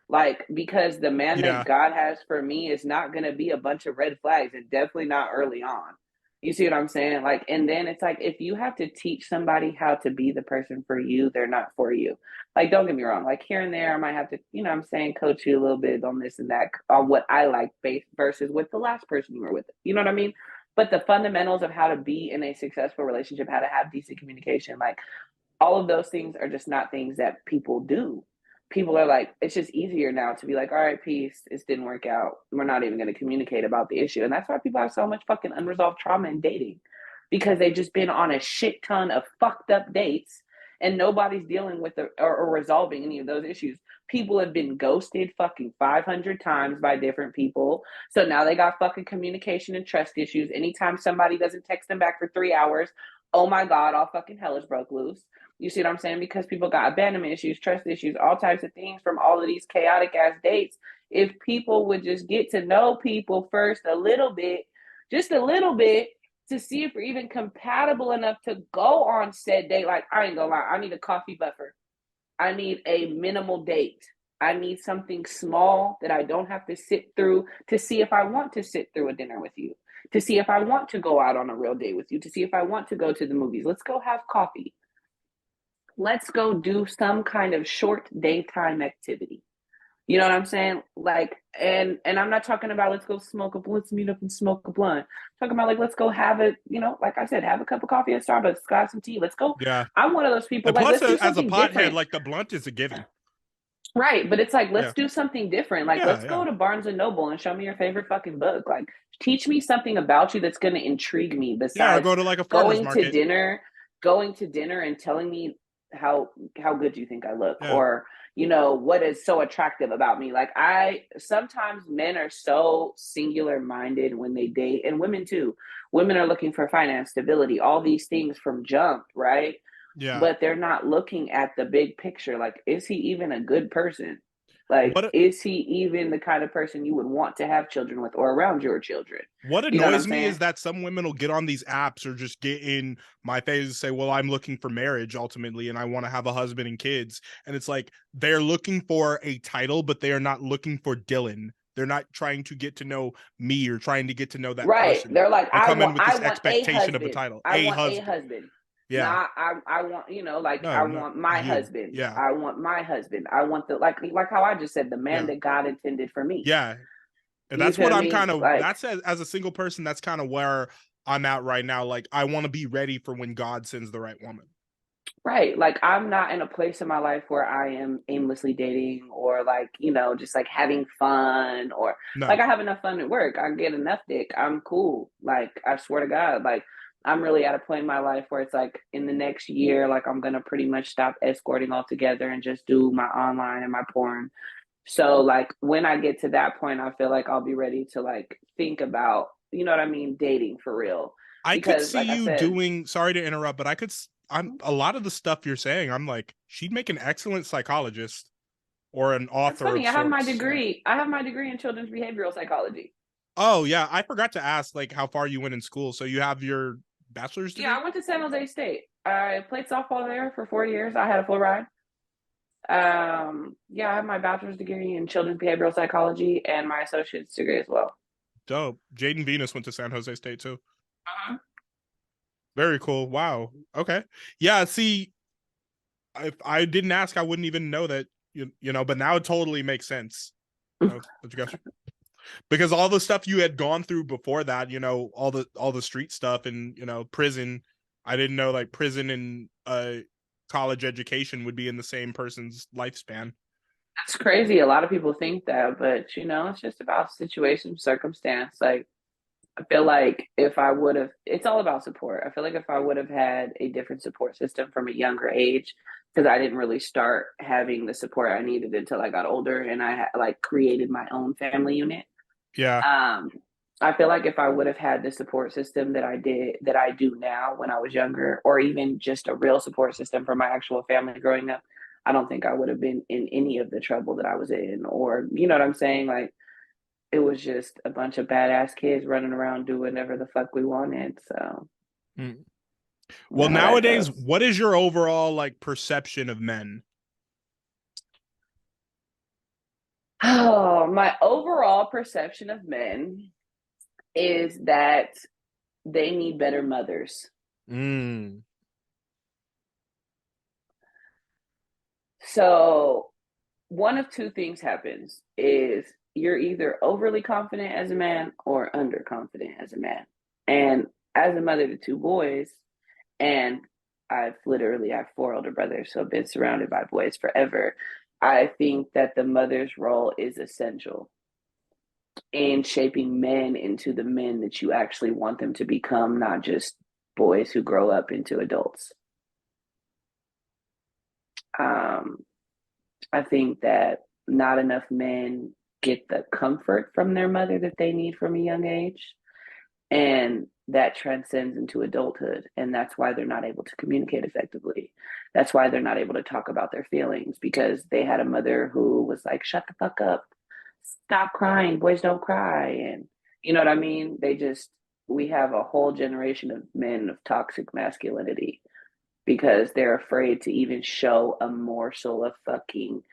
Like, because the man Yeah. that God has for me is not going to be a bunch of red flags, and definitely not early on. You see what I'm saying? Like, and then it's like, if you have to teach somebody how to be the person for you, they're not for you. Like, don't get me wrong. Like, here and there, I might have to, you know what I'm saying, coach you a little bit on this and that, on what I like based versus with the last person you were with. You know what I mean? But the fundamentals of how to be in a successful relationship, how to have decent communication, like, all of those things are just not things that people do. People are like, it's just easier now to be like, all right, peace, it didn't work out. We're not even going to communicate about the issue. And that's why people have so much fucking unresolved trauma in dating, because they've just been on a shit ton of fucked up dates and nobody's dealing with or resolving any of those issues. People have been ghosted fucking 500 times by different people. So now they got fucking communication and trust issues. Anytime somebody doesn't text them back for 3 hours, oh my God, all fucking hell is broke loose. You see what I'm saying? Because people got abandonment issues, trust issues, all types of things from all of these chaotic ass dates. If people would just get to know people first a little bit, just a little bit, to see if we're even compatible enough to go on said date. Like, I ain't gonna lie, I need a coffee buffer. I need a minimal date. I need something small that I don't have to sit through to see if I want to sit through a dinner with you, to see if I want to go out on a real date with you, to see if I want to go to the movies. Let's go have coffee. Let's go do some kind of short daytime activity. You know what I'm saying? Like, and I'm not talking about let's meet up and smoke a blunt. I'm talking about like, let's go have it, you know, like I said, have a cup of coffee at Starbucks, grab some tea. Let's go. Yeah. I'm one of those people. And like, plus, let's do as a something pothead, different. like the blunt is a given. Right. But it's like, let's do something different. Like, let's go Yeah. to Barnes and Noble and show me your favorite fucking book. Like, teach me something about you that's going to intrigue me besides or go to like a farmer's going market. to dinner and telling me how good you think I look, or, you know, what is so attractive about me. Like, sometimes men are so singular minded when they date, and women too. Women are looking for finance, stability, all these things from jump, right? Yeah. But they're not looking at the big picture. Like, is he even a good person? Like, is he even the kind of person you would want to have children with or around your children? What annoys me is that some women will get on these apps or just get in my face and say, well, I'm looking for marriage ultimately, and I want to have a husband and kids. And it's like, they're looking for a title, but they are not looking for Dylan. They're not trying to get to know me or trying to get to know that person. They're like, I come in with this expectation of a title. I want a husband. Yeah. No, I want, you know, like, I want my husband. Yeah. I want my husband. I want the, like how I just said, the man that God intended for me. Yeah. And that's what I'm kind of, that's as a single person, that's kind of where I'm at right now. Like, I want to be ready for when God sends the right woman. Right. Like, I'm not in a place in my life where I am aimlessly dating or like, you know, just like having fun or like I have enough fun at work. I get enough dick. I'm cool. Like, I swear to God, like, I'm really at a point in my life where it's like in the next year, like I'm going to pretty much stop escorting altogether and just do my online and my porn. So like when I get to that point, I feel like I'll be ready to like think about, you know what I mean, dating for real. I could see you doing, sorry to interrupt, but I'm a lot of the stuff you're saying, I'm like, she'd make an excellent psychologist or an author. It's funny, I have my degree. I have my degree in children's behavioral psychology. Oh yeah, I forgot to ask like how far you went in school. So you have your bachelor's degree? Yeah, I went to San Jose State. I played softball there for 4 years. I had a full ride. Yeah, I have my bachelor's degree in children's behavioral psychology and my associate's degree as well. Dope. Jaden Venus went to San Jose State too. Very cool. Wow. Okay. Yeah. See, if I didn't ask, I wouldn't even know that. You know, but now it totally makes sense. What you guys? Because all the stuff you had gone through before that, you know, all the street stuff and, you know, prison, I didn't know like prison and college education would be in the same person's lifespan. That's crazy. A lot of people think that, but you know, it's just about situation, circumstance. Like, I feel like if I would have, it's all about support. I feel like if I would have had a different support system from a younger age, because I didn't really start having the support I needed until I got older, and I like created my own family unit. Yeah. I feel like if I would have had the support system that I do now when I was younger, or even just a real support system for my actual family growing up, I don't think I would have been in any of the trouble that I was in. Or, you know what I'm saying? Like, it was just a bunch of badass kids running around doing whatever the fuck we wanted. So, Well, how that nowadays, goes. what is your overall like perception of men? Oh, my overall perception of men is that they need better mothers. Mm. So one of two things happens is you're either overly confident as a man or underconfident as a man. And as a mother to two boys, and I have 4 older brothers, so I've been surrounded by boys forever. I think that the mother's role is essential in shaping men into the men that you actually want them to become, not just boys who grow up into adults. I think that not enough men get the comfort from their mother that they need from a young age. And that transcends into adulthood. And that's why they're not able to communicate effectively. That's why they're not able to talk about their feelings, because they had a mother who was like, shut the fuck up, stop crying, boys don't cry. And you know what I mean? We have a whole generation of men of toxic masculinity because they're afraid to even show a morsel of fucking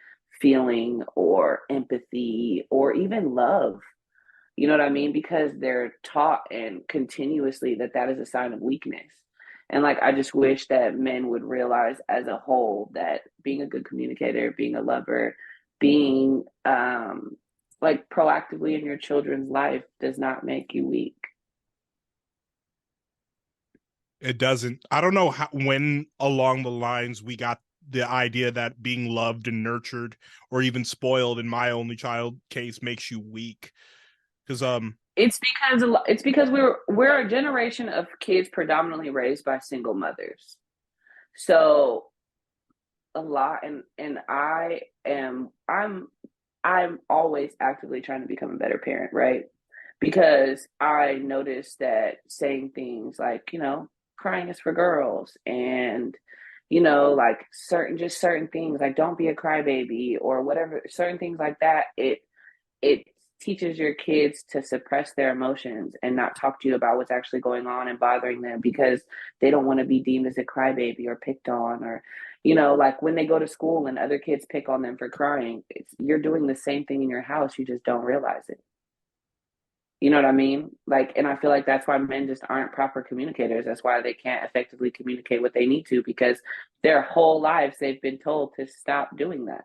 feeling or empathy or even love. You know what I mean? Because they're taught and continuously that is a sign of weakness. And like, I just wish that men would realize as a whole that being a good communicator, being a lover, being like proactively in your children's life does not make you weak. It doesn't. I don't know when along the lines we got the idea that being loved and nurtured or even spoiled in my only child case makes you weak. Because it's because we're a generation of kids predominantly raised by single mothers. So a lot, and I'm always actively trying to become a better parent, right? Because I noticed that saying things like, crying is for girls, and like certain things like don't be a crybaby or whatever, certain things like that, it teaches your kids to suppress their emotions and not talk to you about what's actually going on and bothering them because they don't want to be deemed as a crybaby or picked on, or like when they go to school and other kids pick on them for crying, you're doing the same thing in your house, you just don't realize it. You know what I mean? Like, and I feel like that's why men just aren't proper communicators. That's why they can't effectively communicate what they need to, because their whole lives they've been told to stop doing that.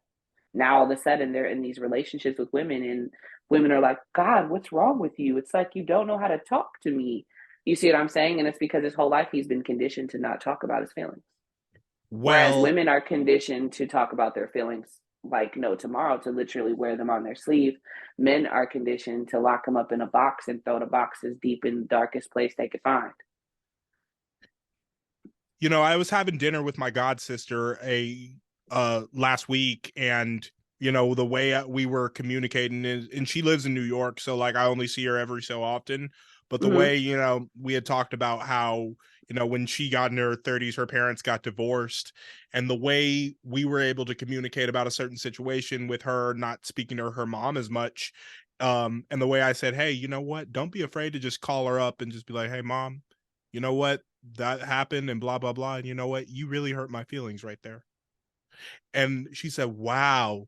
Now all of a sudden they're in these relationships with women, and women are like, God, what's wrong with you? It's like you don't know how to talk to me. You see what I'm saying? And it's because his whole life he's been conditioned to not talk about his feelings. Whereas women are conditioned to talk about their feelings like no tomorrow, to literally wear them on their sleeve. Men are conditioned to lock them up in a box and throw the boxes deep in the darkest place they could find. I was having dinner with my god sister last week, and the way we were communicating is, and she lives in New York, so like I only see her every so often, but the way we had talked about how when she got in her 30s her parents got divorced, and the way we were able to communicate about a certain situation with her not speaking to her mom as much, and the way I said, hey, you know what, don't be afraid to just call her up and just be like, hey mom, you know what, that happened and blah blah blah, and you know what, you really hurt my feelings right there. And she said, wow,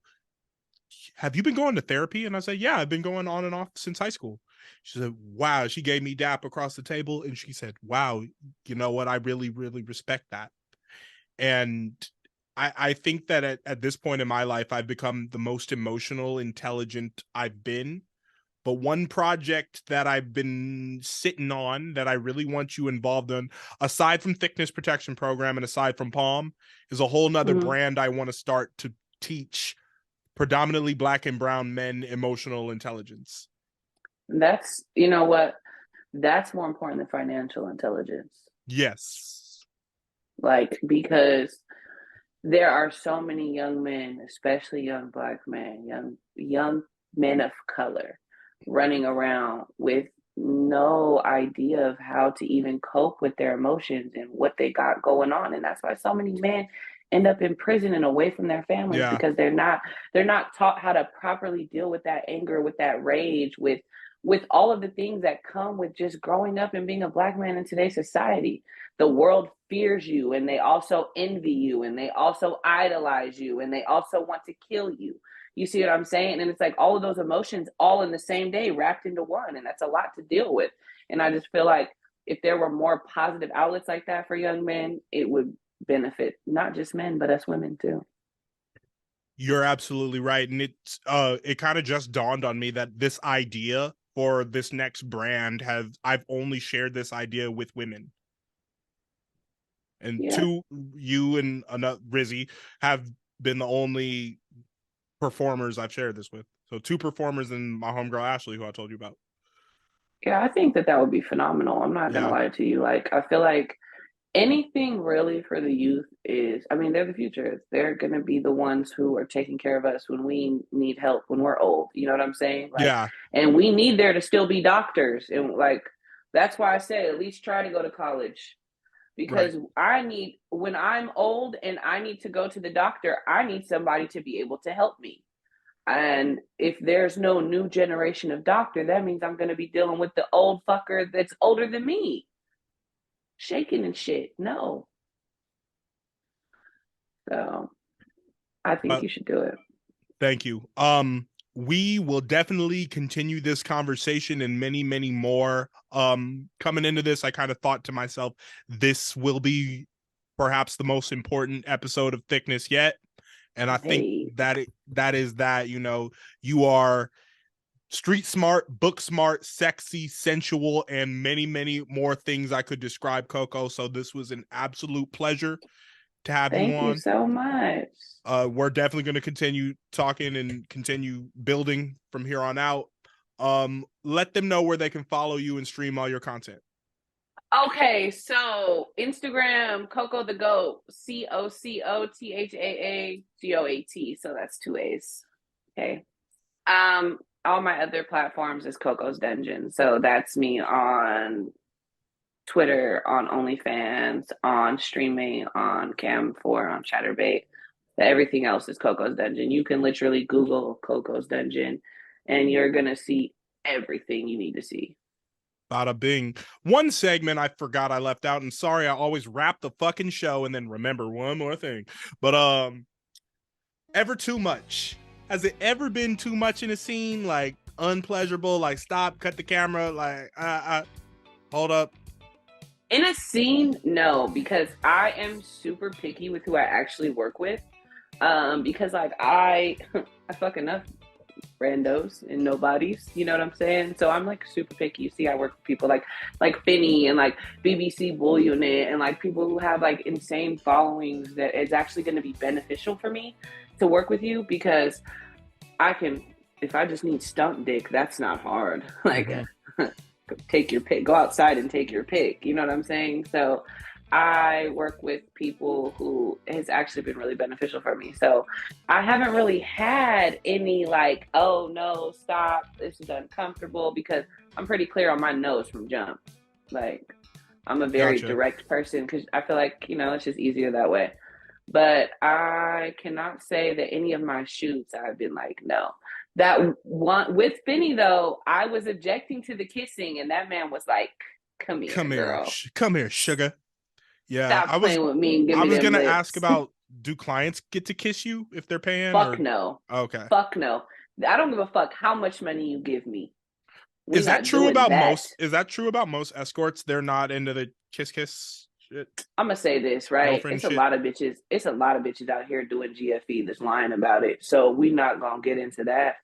have you been going to therapy? And I said, yeah, I've been going on and off since high school. She said, wow. She gave me dap across the table, and she said, wow, you know what, I really really respect that. And I think that at this point in my life I've become the most emotional intelligent I've been. But one project that I've been sitting on that I really want you involved in, aside from Thickness Protection Program and aside from Palm, is a whole nother brand I want to start to teach predominantly Black and brown men emotional intelligence. That's, you know what, that's more important than financial intelligence. Yes. Like, because there are so many young men, especially young Black men, young men of color, running around with no idea of how to even cope with their emotions and what they got going on. And that's why so many men end up in prison and away from their families, Yeah. because they're not taught how to properly deal with that anger, with that rage, with all of the things that come with just growing up and being a Black man in today's society. The world fears you, and they also envy you, and they also idolize you, and they also want to kill you. You see what I'm saying? And it's like all of those emotions all in the same day wrapped into one. And that's a lot to deal with. And I just feel like if there were more positive outlets like that for young men, it would benefit not just men, but us women too. You're absolutely right. And it kind of just dawned on me that this idea for this next brand I've only shared this idea with women. And you and Rizzy have been the only performers I've shared this with. So 2 performers and my homegirl Ashley, who I told you about. Yeah, I think that would be phenomenal. I'm not gonna lie to you. Like, I feel like anything really for the youth is, I mean, they're the future. They're gonna be the ones who are taking care of us when we need help when we're old. You know what I'm saying? Like, yeah. And we need there to still be doctors. And like, that's why I say at least try to go to college. Because when I'm old and I need to go to the doctor, I need somebody to be able to help me. And if there's no new generation of doctor, that means I'm going to be dealing with the old fucker that's older than me. Shaking and shit. No. So I think you should do it. Thank you. We will definitely continue this conversation and many, many more. Coming into this, I kind of thought to myself, this will be perhaps the most important episode of Thickness yet. And I think that is that, you know, you are street smart, book smart, sexy, sensual, and many, many more things I could describe, Coco. So this was an absolute pleasure to have you on. Thank you so much. We're definitely going to continue talking and continue building from here on out. Let them know where they can follow you and stream all your content. Okay, so Instagram, Coco the Goat, COCOTHAAGOAT. So that's 2 A's. Okay. All my other platforms is Coco's Dungeon. So that's me on Twitter, on OnlyFans, on streaming, on Cam4, on Chatterbait. Everything else is Coco's Dungeon. You can literally Google Coco's Dungeon and you're going to see everything you need to see. Bada bing. One segment I forgot I left out, and sorry, I always wrap the fucking show and then remember one more thing. But ever too much? Has it ever been too much in a scene? Like unpleasurable, like stop, cut the camera, like hold up. In a scene, no, because I am super picky with who I actually work with. Because like I fuck enough randos and nobodies, you know what I'm saying? So I'm like super picky. You see, I work with people like Finny and like BBC Bull Unit and like people who have like insane followings that it's actually going to be beneficial for me to work with you, because I can, if I just need stunt dick, that's not hard. Like take your pick, go outside and take your pick. You know what I'm saying? So I work with people who has actually been really beneficial for me. So I haven't really had any like, oh no, stop, this is uncomfortable, because I'm pretty clear on my nose from jump. Like I'm a very direct person because I feel like, you know, it's just easier that way. But I cannot say that any of my shoots I've been like, no. That one with Finny though, I was objecting to the kissing and that man was like, come here, girl. Come here, sugar. Yeah, Stop playing with me and give me I was gonna lips. ask about, do clients get to kiss you if they're paying? Fuck no. Okay. Fuck no. I don't give a fuck how much money you give me. Is that true about most? Is that true about most escorts? They're not into the kiss shit. I'm gonna say this, right? Girlfriend it's shit. a lot of bitches. It's a lot of bitches out here doing GFE that's lying about it. So we not gonna get into that.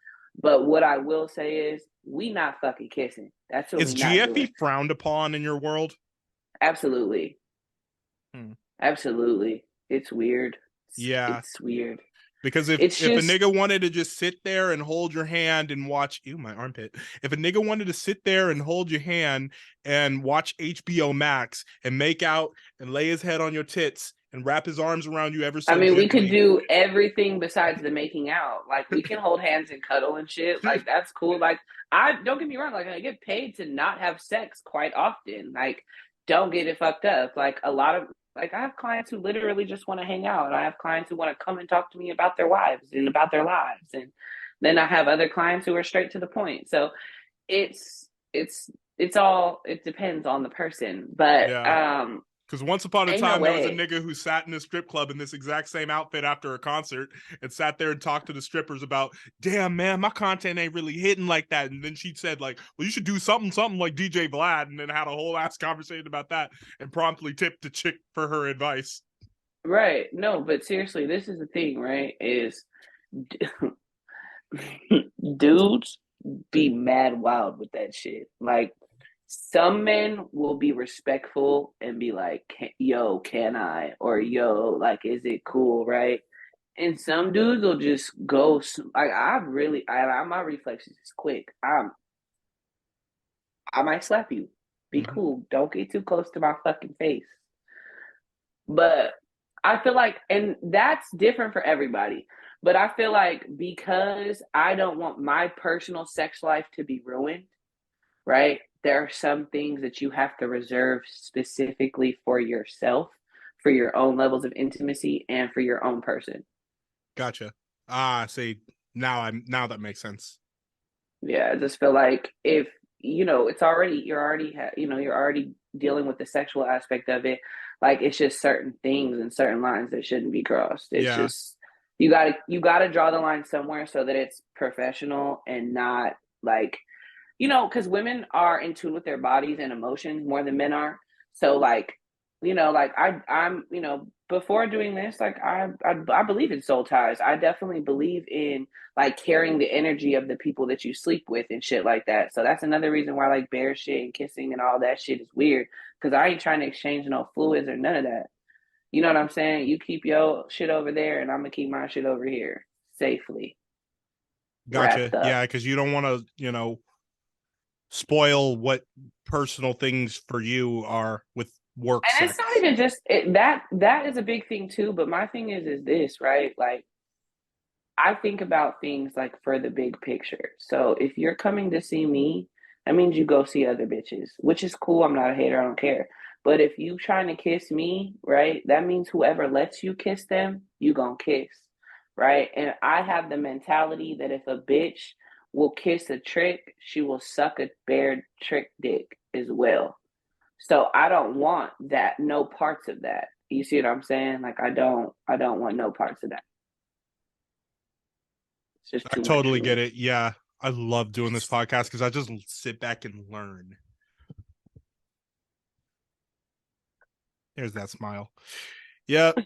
But what I will say is, we not fucking kissing. That's what. Is GFE frowned upon in your world? Absolutely. Absolutely. It's weird. It's weird. Because if a nigga wanted to just sit there and hold your hand and watch, my armpit. If a nigga wanted to sit there and hold your hand and watch HBO Max and make out and lay his head on your tits and wrap his arms around you ever so I mean, we gently. could do everything besides the making out. Like, we can hold hands and cuddle and shit. Like, that's cool. Like, I don't get me wrong. Like, I get paid to not have sex quite often. Like, don't get it fucked up. Like, a lot of, like, I have clients who literally just want to hang out. I have clients who want to come and talk to me about their wives and about their lives. And then I have other clients who are straight to the point. So it's all, it depends on the person. But, Yeah. Because once upon a ain't no time, there was a way. nigga who sat in a strip club in this exact same outfit after a concert and sat there and talked to the strippers about, damn, man, my content ain't really hitting like that. And then she said, like, well, you should do something like DJ Vlad, and then had a whole ass conversation about that and promptly tipped the chick for her advice. Right. No, but seriously, this is the thing, right? Is dudes be mad wild with that shit. Like, some men will be respectful and be like, yo, can I? Or yo, like, is it cool, right? And some dudes will just go, like, my reflexes is quick. I might slap you. Be cool. Don't get too close to my fucking face. But I feel like, and that's different for everybody. But I feel like because I don't want my personal sex life to be ruined, right? There are some things that you have to reserve specifically for yourself, for your own levels of intimacy, and for your own person. Gotcha. See, now that makes sense. Yeah, I just feel like if it's already you're already dealing with the sexual aspect of it. Like, it's just certain things and certain lines that shouldn't be crossed. It's just you gotta draw the line somewhere so that it's professional and not like. Because women are in tune with their bodies and emotions more than men are. So, like, like I'm, before doing this, like I believe in soul ties. I definitely believe in like carrying the energy of the people that you sleep with and shit like that. So that's another reason why like bear shit and kissing and all that shit is weird. Because I ain't trying to exchange no fluids or none of that. You know what I'm saying? You keep your shit over there, and I'm gonna keep my shit over here safely. Gotcha. Wrapped up. Yeah, because you don't want to, spoil what personal things for you are with work And sex. it's not even just that is a big thing too. But my thing is this, right? Like, I think about things like for the big picture. So if you're coming to see me, that means you go see other bitches, which is cool. I'm not a hater. I don't care. But if you trying to kiss me, right, that means whoever lets you kiss them, you gonna kiss, right? And I have the mentality that if a bitch will kiss a trick, she will suck a bare trick dick as well. So I don't want that, no parts of that. You see what I'm saying? Like, I don't want no parts of that. It's just I too much. totally get it. Yeah. I love doing this podcast because I just sit back and learn. There's that smile. Yep.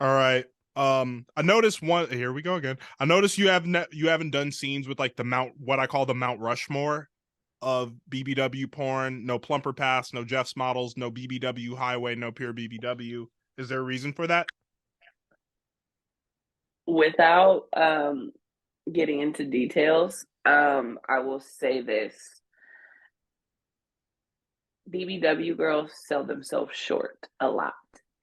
All right. I noticed here we go again. I noticed you haven't done scenes with like what I call the Mount Rushmore of BBW porn. No Plumper Pass, no Jeff's Models, no BBW Highway, no Pure BBW. Is there a reason for that? Without getting into details, I will say this. BBW girls sell themselves short a lot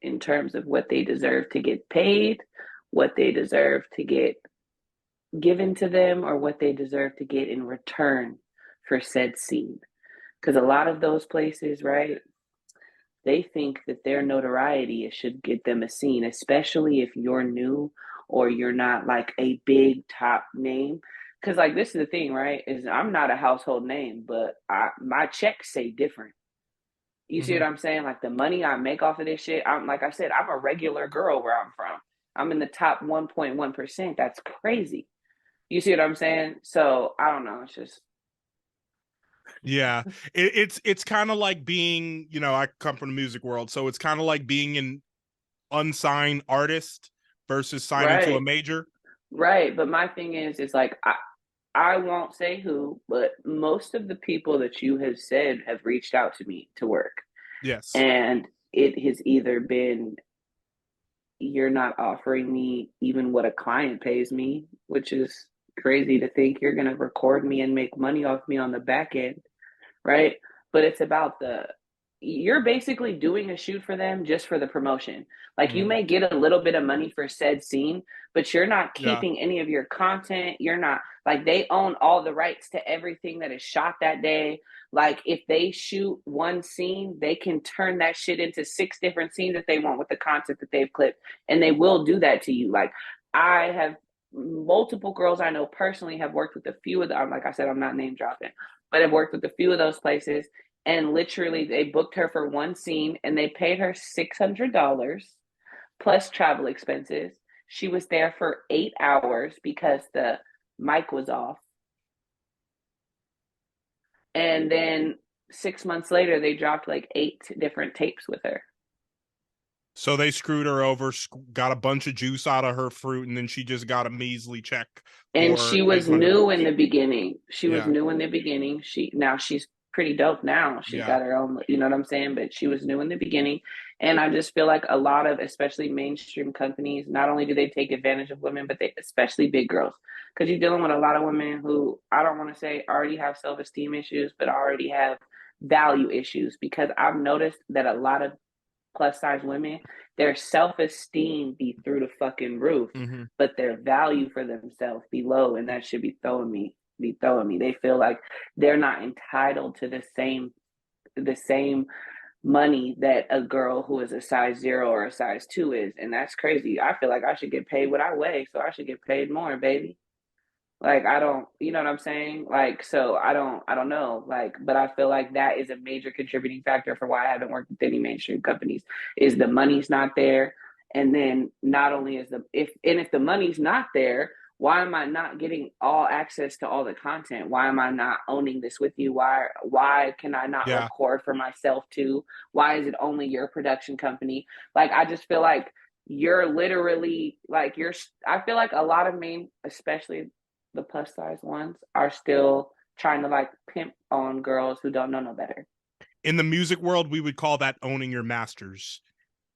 in terms of what they deserve to get paid, what they deserve to get given to them, or what they deserve to get in return for said scene. Because a lot of those places, right, they think that their notoriety should get them a scene, especially if you're new or you're not like a big top name. Because like, this is the thing, right, is I'm not a household name, but my checks say different. You see what I'm saying? Like, the money I make off of this shit, like I said, I'm a regular girl where I'm from. I'm in the top 1.1%. That's crazy. You see what I'm saying? So I don't know. It's just. Yeah, it's kind of like being, I come from the music world, so it's kind of like being an unsigned artist versus signing to a major. Right, but my thing is like I won't say who, but most of the people that you have said have reached out to me to work. Yes. And it has either been, you're not offering me even what a client pays me, which is crazy to think you're going to record me and make money off me on the back end, right? But it's about the you're basically doing a shoot for them just for the promotion. Like you may get a little bit of money for said scene, but you're not keeping any of your content. You're not like they own all the rights to everything that is shot that day. Like if they shoot one scene, they can turn that shit into 6 different scenes that they want with the content that they've clipped. And they will do that to you. Like I have multiple girls I know personally have worked with a few of them. Like I said, I'm not name dropping, but I've worked with a few of those places. And literally they booked her for one scene and they paid her $600 plus travel expenses. She was there for 8 hours because the mic was off. And then 6 months later, they dropped like 8 different tapes with her. So they screwed her over, got a bunch of juice out of her fruit, and then she just got a measly check. And she was new in the beginning. She was new in the beginning. Now she's pretty dope now. She's got her own, you know what I'm saying? But she was new in the beginning. And I just feel like a lot of, especially mainstream companies, not only do they take advantage of women, but they, especially big girls, because you're dealing with a lot of women who, I don't want to say already have self-esteem issues, but already have value issues. Because I've noticed that a lot of plus size women, their self-esteem be through the fucking roof, but their value for themselves be low, and that should be throwing me. They feel like they're not entitled to the same money that a girl who is a size 0 or a size 2 is, and that's crazy. I feel like I should get paid what I weigh, so I should get paid more, baby. Like I don't, you know what I'm saying? Like, so I don't know. Like, but I feel like that is a major contributing factor for why I haven't worked with any mainstream companies, is the money's not there. And then not only is if the money's not there, why am I not getting all access to all the content? Why am I not owning this with you? Why can I not record for myself too? Why is it only your production company? Like, I just feel like you're literally like, I feel like a lot of especially the plus size ones, are still trying to like pimp on girls who don't know no better. In the music world, we would call that owning your masters.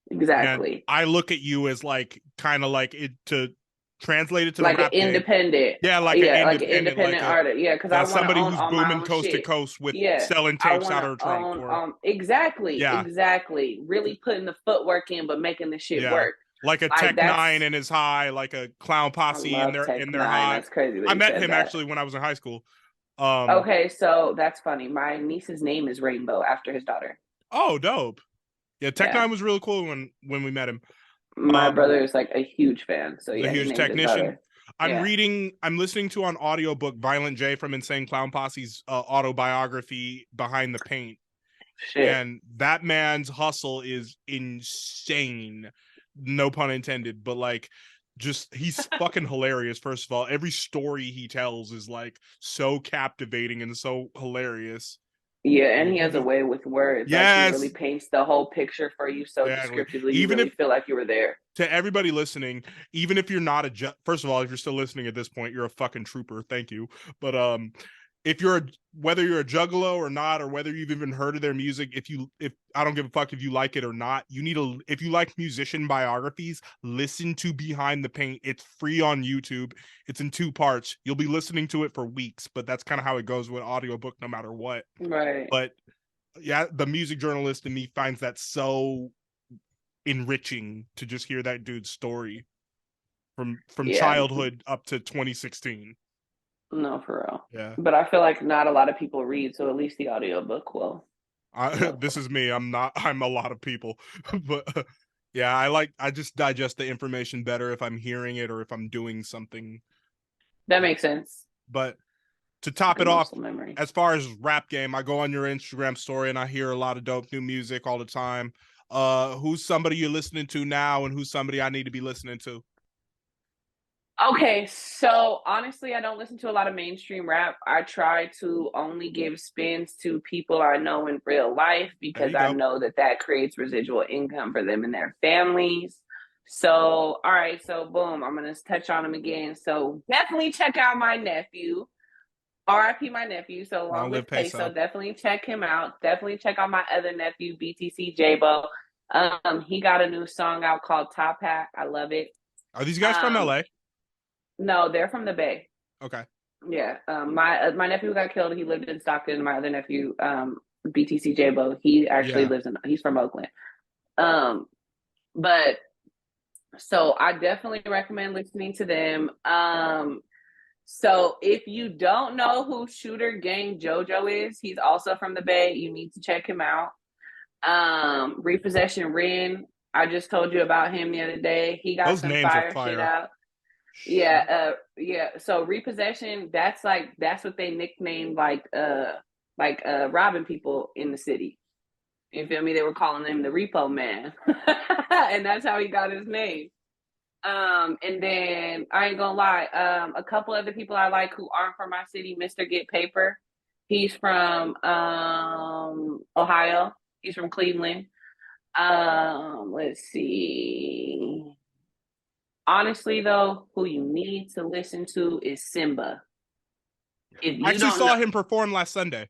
Exactly. And I look at you as like kind of like it to translate it to like the rap an independent. game. Like an independent artist. Yeah, because I want somebody who's own booming coast to coast with selling tapes out of her trunk. Exactly. Really putting the footwork in, but making the shit work. Like a Tech 9 in his high, like a Clown Posse in their high. That's crazy. I met him actually when I was in high school. Okay, so that's funny. My niece's name is Rainbow after his daughter. Oh, dope. Yeah, Tech 9 was really cool when we met him. My brother is like a huge fan. So yeah, a huge technician. I'm listening to on audiobook Violent J from Insane Clown Posse's autobiography Behind the Paint. Shit. And that man's hustle is insane. No pun intended, but like, just he's fucking hilarious. First of all, every story he tells is like so captivating and so hilarious. Yeah, and he has a way with words. Yes, like he really paints the whole picture for you so descriptively. You really feel like you were there. To everybody listening, even if you're not first of all, if you're still listening at this point, you're a fucking trooper. Thank you. But if whether you're a juggalo or not, or whether you've even heard of their music, if I don't give a fuck if you like it or not, if you like musician biographies, listen to Behind the Paint. It's free on YouTube. It's in 2 parts. You'll be listening to it for weeks, but that's kind of how it goes with audiobook no matter what. Right. But yeah, the music journalist in me finds that so enriching to just hear that dude's story from childhood up to 2016. No, for real. Yeah. But I feel like not a lot of people read, so at least the audiobook will. This is me. I'm a lot of people. But yeah, I just digest the information better if I'm hearing it or if I'm doing something. That makes sense. But to top it off, as far as rap game, I go on your Instagram story and I hear a lot of dope new music all the time. Who's somebody you're listening to now, and who's somebody I need to be listening to? Okay, so honestly, I don't listen to a lot of mainstream rap. I try to only give spins to people I know in real life, because I know that creates residual income for them and their families. So, all right, so boom, I'm going to touch on him again. So definitely check out my nephew. RIP my nephew, so long with Peso. Definitely check him out. Definitely check out my other nephew, BTC J-Bo. He got a new song out called Top Hat. I love it. Are these guys from LA? No, they're from the Bay. Okay. Yeah. My nephew got killed. He lived in Stockton. My other nephew BTC J-Bo. He actually Yeah. he's from Oakland. But so I definitely recommend listening to them. So if you don't know who Shooter Gang JoJo is, he's also from the Bay. You need to check him out. Repossession Ren, I just told you about him the other day. He got Those some names are fire shit fire. out. Yeah, yeah. So repossession, that's what they nicknamed like robbing people in the city. You feel me? They were calling him the Repo Man. And that's how he got his name. And then I ain't gonna lie, a couple other people I like who aren't from my city, Mr. Get Paper. He's from Ohio. He's from Cleveland. Let's see. Honestly, though, who you need to listen to is Simba. If you I actually saw him perform last Sunday.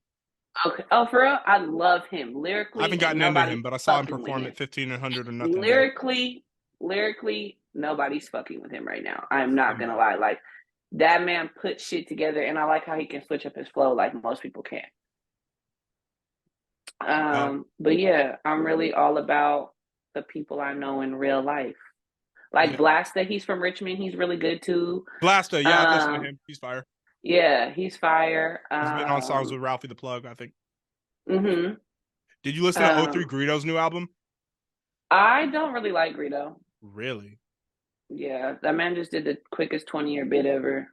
Okay. Oh, for real? I love him. Lyrically, I haven't gotten into him, but I saw him perform at 1500 or nothing. Lyrically, nobody's fucking with him right now. I'm not gonna lie. Like, that man put shit together, and I like how he can switch up his flow like most people can't. But yeah, I'm really all about the people I know in real life. Like Blasta, he's from Richmond. He's really good too. Blasta, yeah, I've listened to him. He's fire. Yeah, he's fire. He's been on songs with Ralphie the Plug, I think. Mm-hmm. Did you listen to O3 Greedo's new album? I don't really like Greedo. Really? Yeah, that man just did the quickest 20-year bid ever.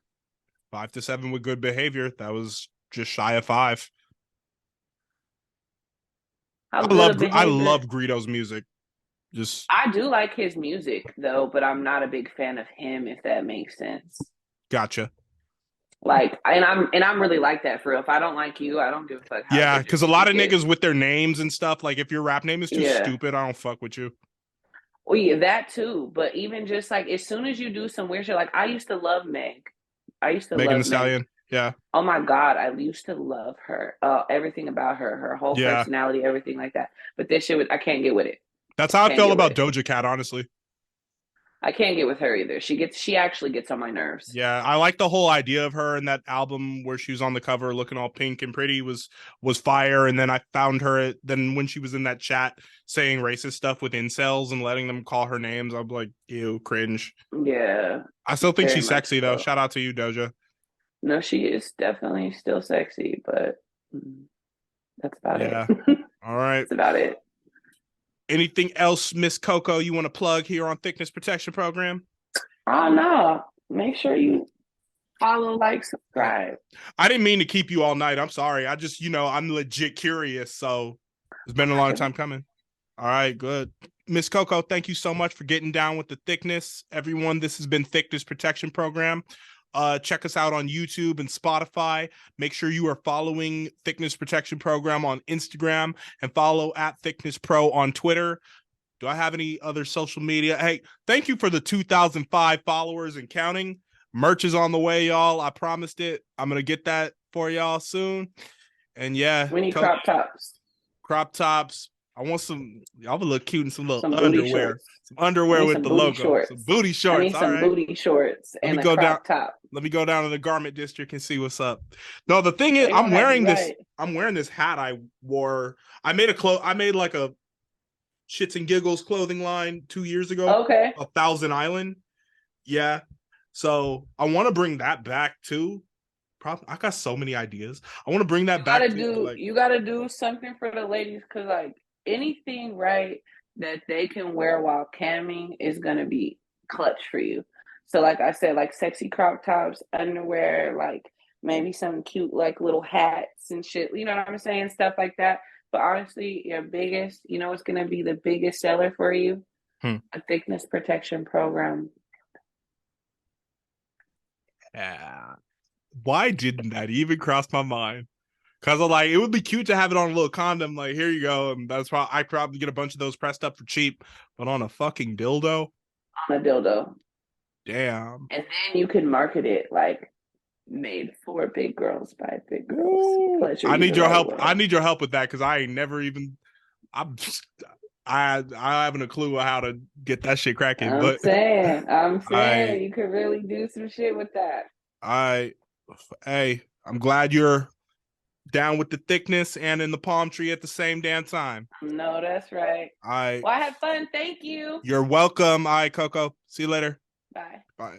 5 to 7 with Good Behavior. That was just shy of 5. I love Greedo's music. I do like his music though, but I'm not a big fan of him, if that makes sense. Gotcha. Like, and I'm really like that for real. If I don't like you, I don't give a fuck. Yeah, because a lot of niggas with their names and stuff, like if your rap name is too stupid, I don't fuck with you. Well, yeah, that too. But even just like as soon as you do some weird shit, like I used to love Meg. Megan Thee Stallion. Yeah. Oh my God, I used to love her. Everything about her whole personality, everything like that. But this shit, I can't get with it. That's how I felt about Doja Cat, honestly. I can't get with her either. She actually gets on my nerves. Yeah, I like the whole idea of her in that album where she was on the cover looking all pink and pretty was fire. And then I found her then when she was in that chat saying racist stuff with incels and letting them call her names, I'm like, ew, cringe. Yeah. I still think she's sexy though. Shout out to you, Doja. No, she is definitely still sexy, but that's about it. All right. That's about it. Anything else, Miss Coco, you want to plug here on Thickness Protection Program? Oh, no. Make sure you follow, like, subscribe. I didn't mean to keep you all night. I'm sorry. I just, I'm legit curious. So it's been a long time coming. All right, good. Miss Coco, thank you so much for getting down with the thickness. Everyone, this has been Thickness Protection Program. Check us out on YouTube and Spotify. Make sure you are following Thickness Protection Program on Instagram and follow at Thickness Pro on Twitter. Do I have any other social media? Hey, thank you for the 2005 followers and counting. Merch is on the way, y'all. I promised it. I'm going to get that for y'all soon. And yeah. We need crop tops. Crop tops. I want y'all would look cute in some underwear. Some underwear with the logo. Shorts. Some booty shorts. I need some booty shorts and a crop top. Let me go down to the garment district and see what's up. No, the thing is, I'm wearing this hat I wore. I made like a Shits and Giggles clothing line 2 years ago. Okay. A Thousand Island. Yeah. So I want to bring that back too. I got so many ideas. I want to bring that back. You gotta do something for the ladies, because like anything that they can wear while camming is gonna be clutch for you. So like I said, like sexy crop tops, underwear, like maybe some cute like little hats and shit. You know what I'm saying? Stuff like that. But honestly, your biggest, what's gonna be the biggest seller for you? A thickness protection program. Yeah. Why didn't that even cross my mind? Because I'm like, it would be cute to have it on a little condom. Like, here you go. And that's why I probably get a bunch of those pressed up for cheap. But on a fucking dildo? On a dildo. Damn. And then you can market it like made for big girls by big girls. I need your help. I need your help with that because I ain't never even. I haven't a clue how to get that shit cracking. I'm saying you could really do some shit with that. Hey, I'm glad you're Down with the thickness and in the palm tree at the same damn time. No, that's right. All right. Well, I had fun. Thank you. You're welcome. All right, Coco. See you later. Bye. Bye.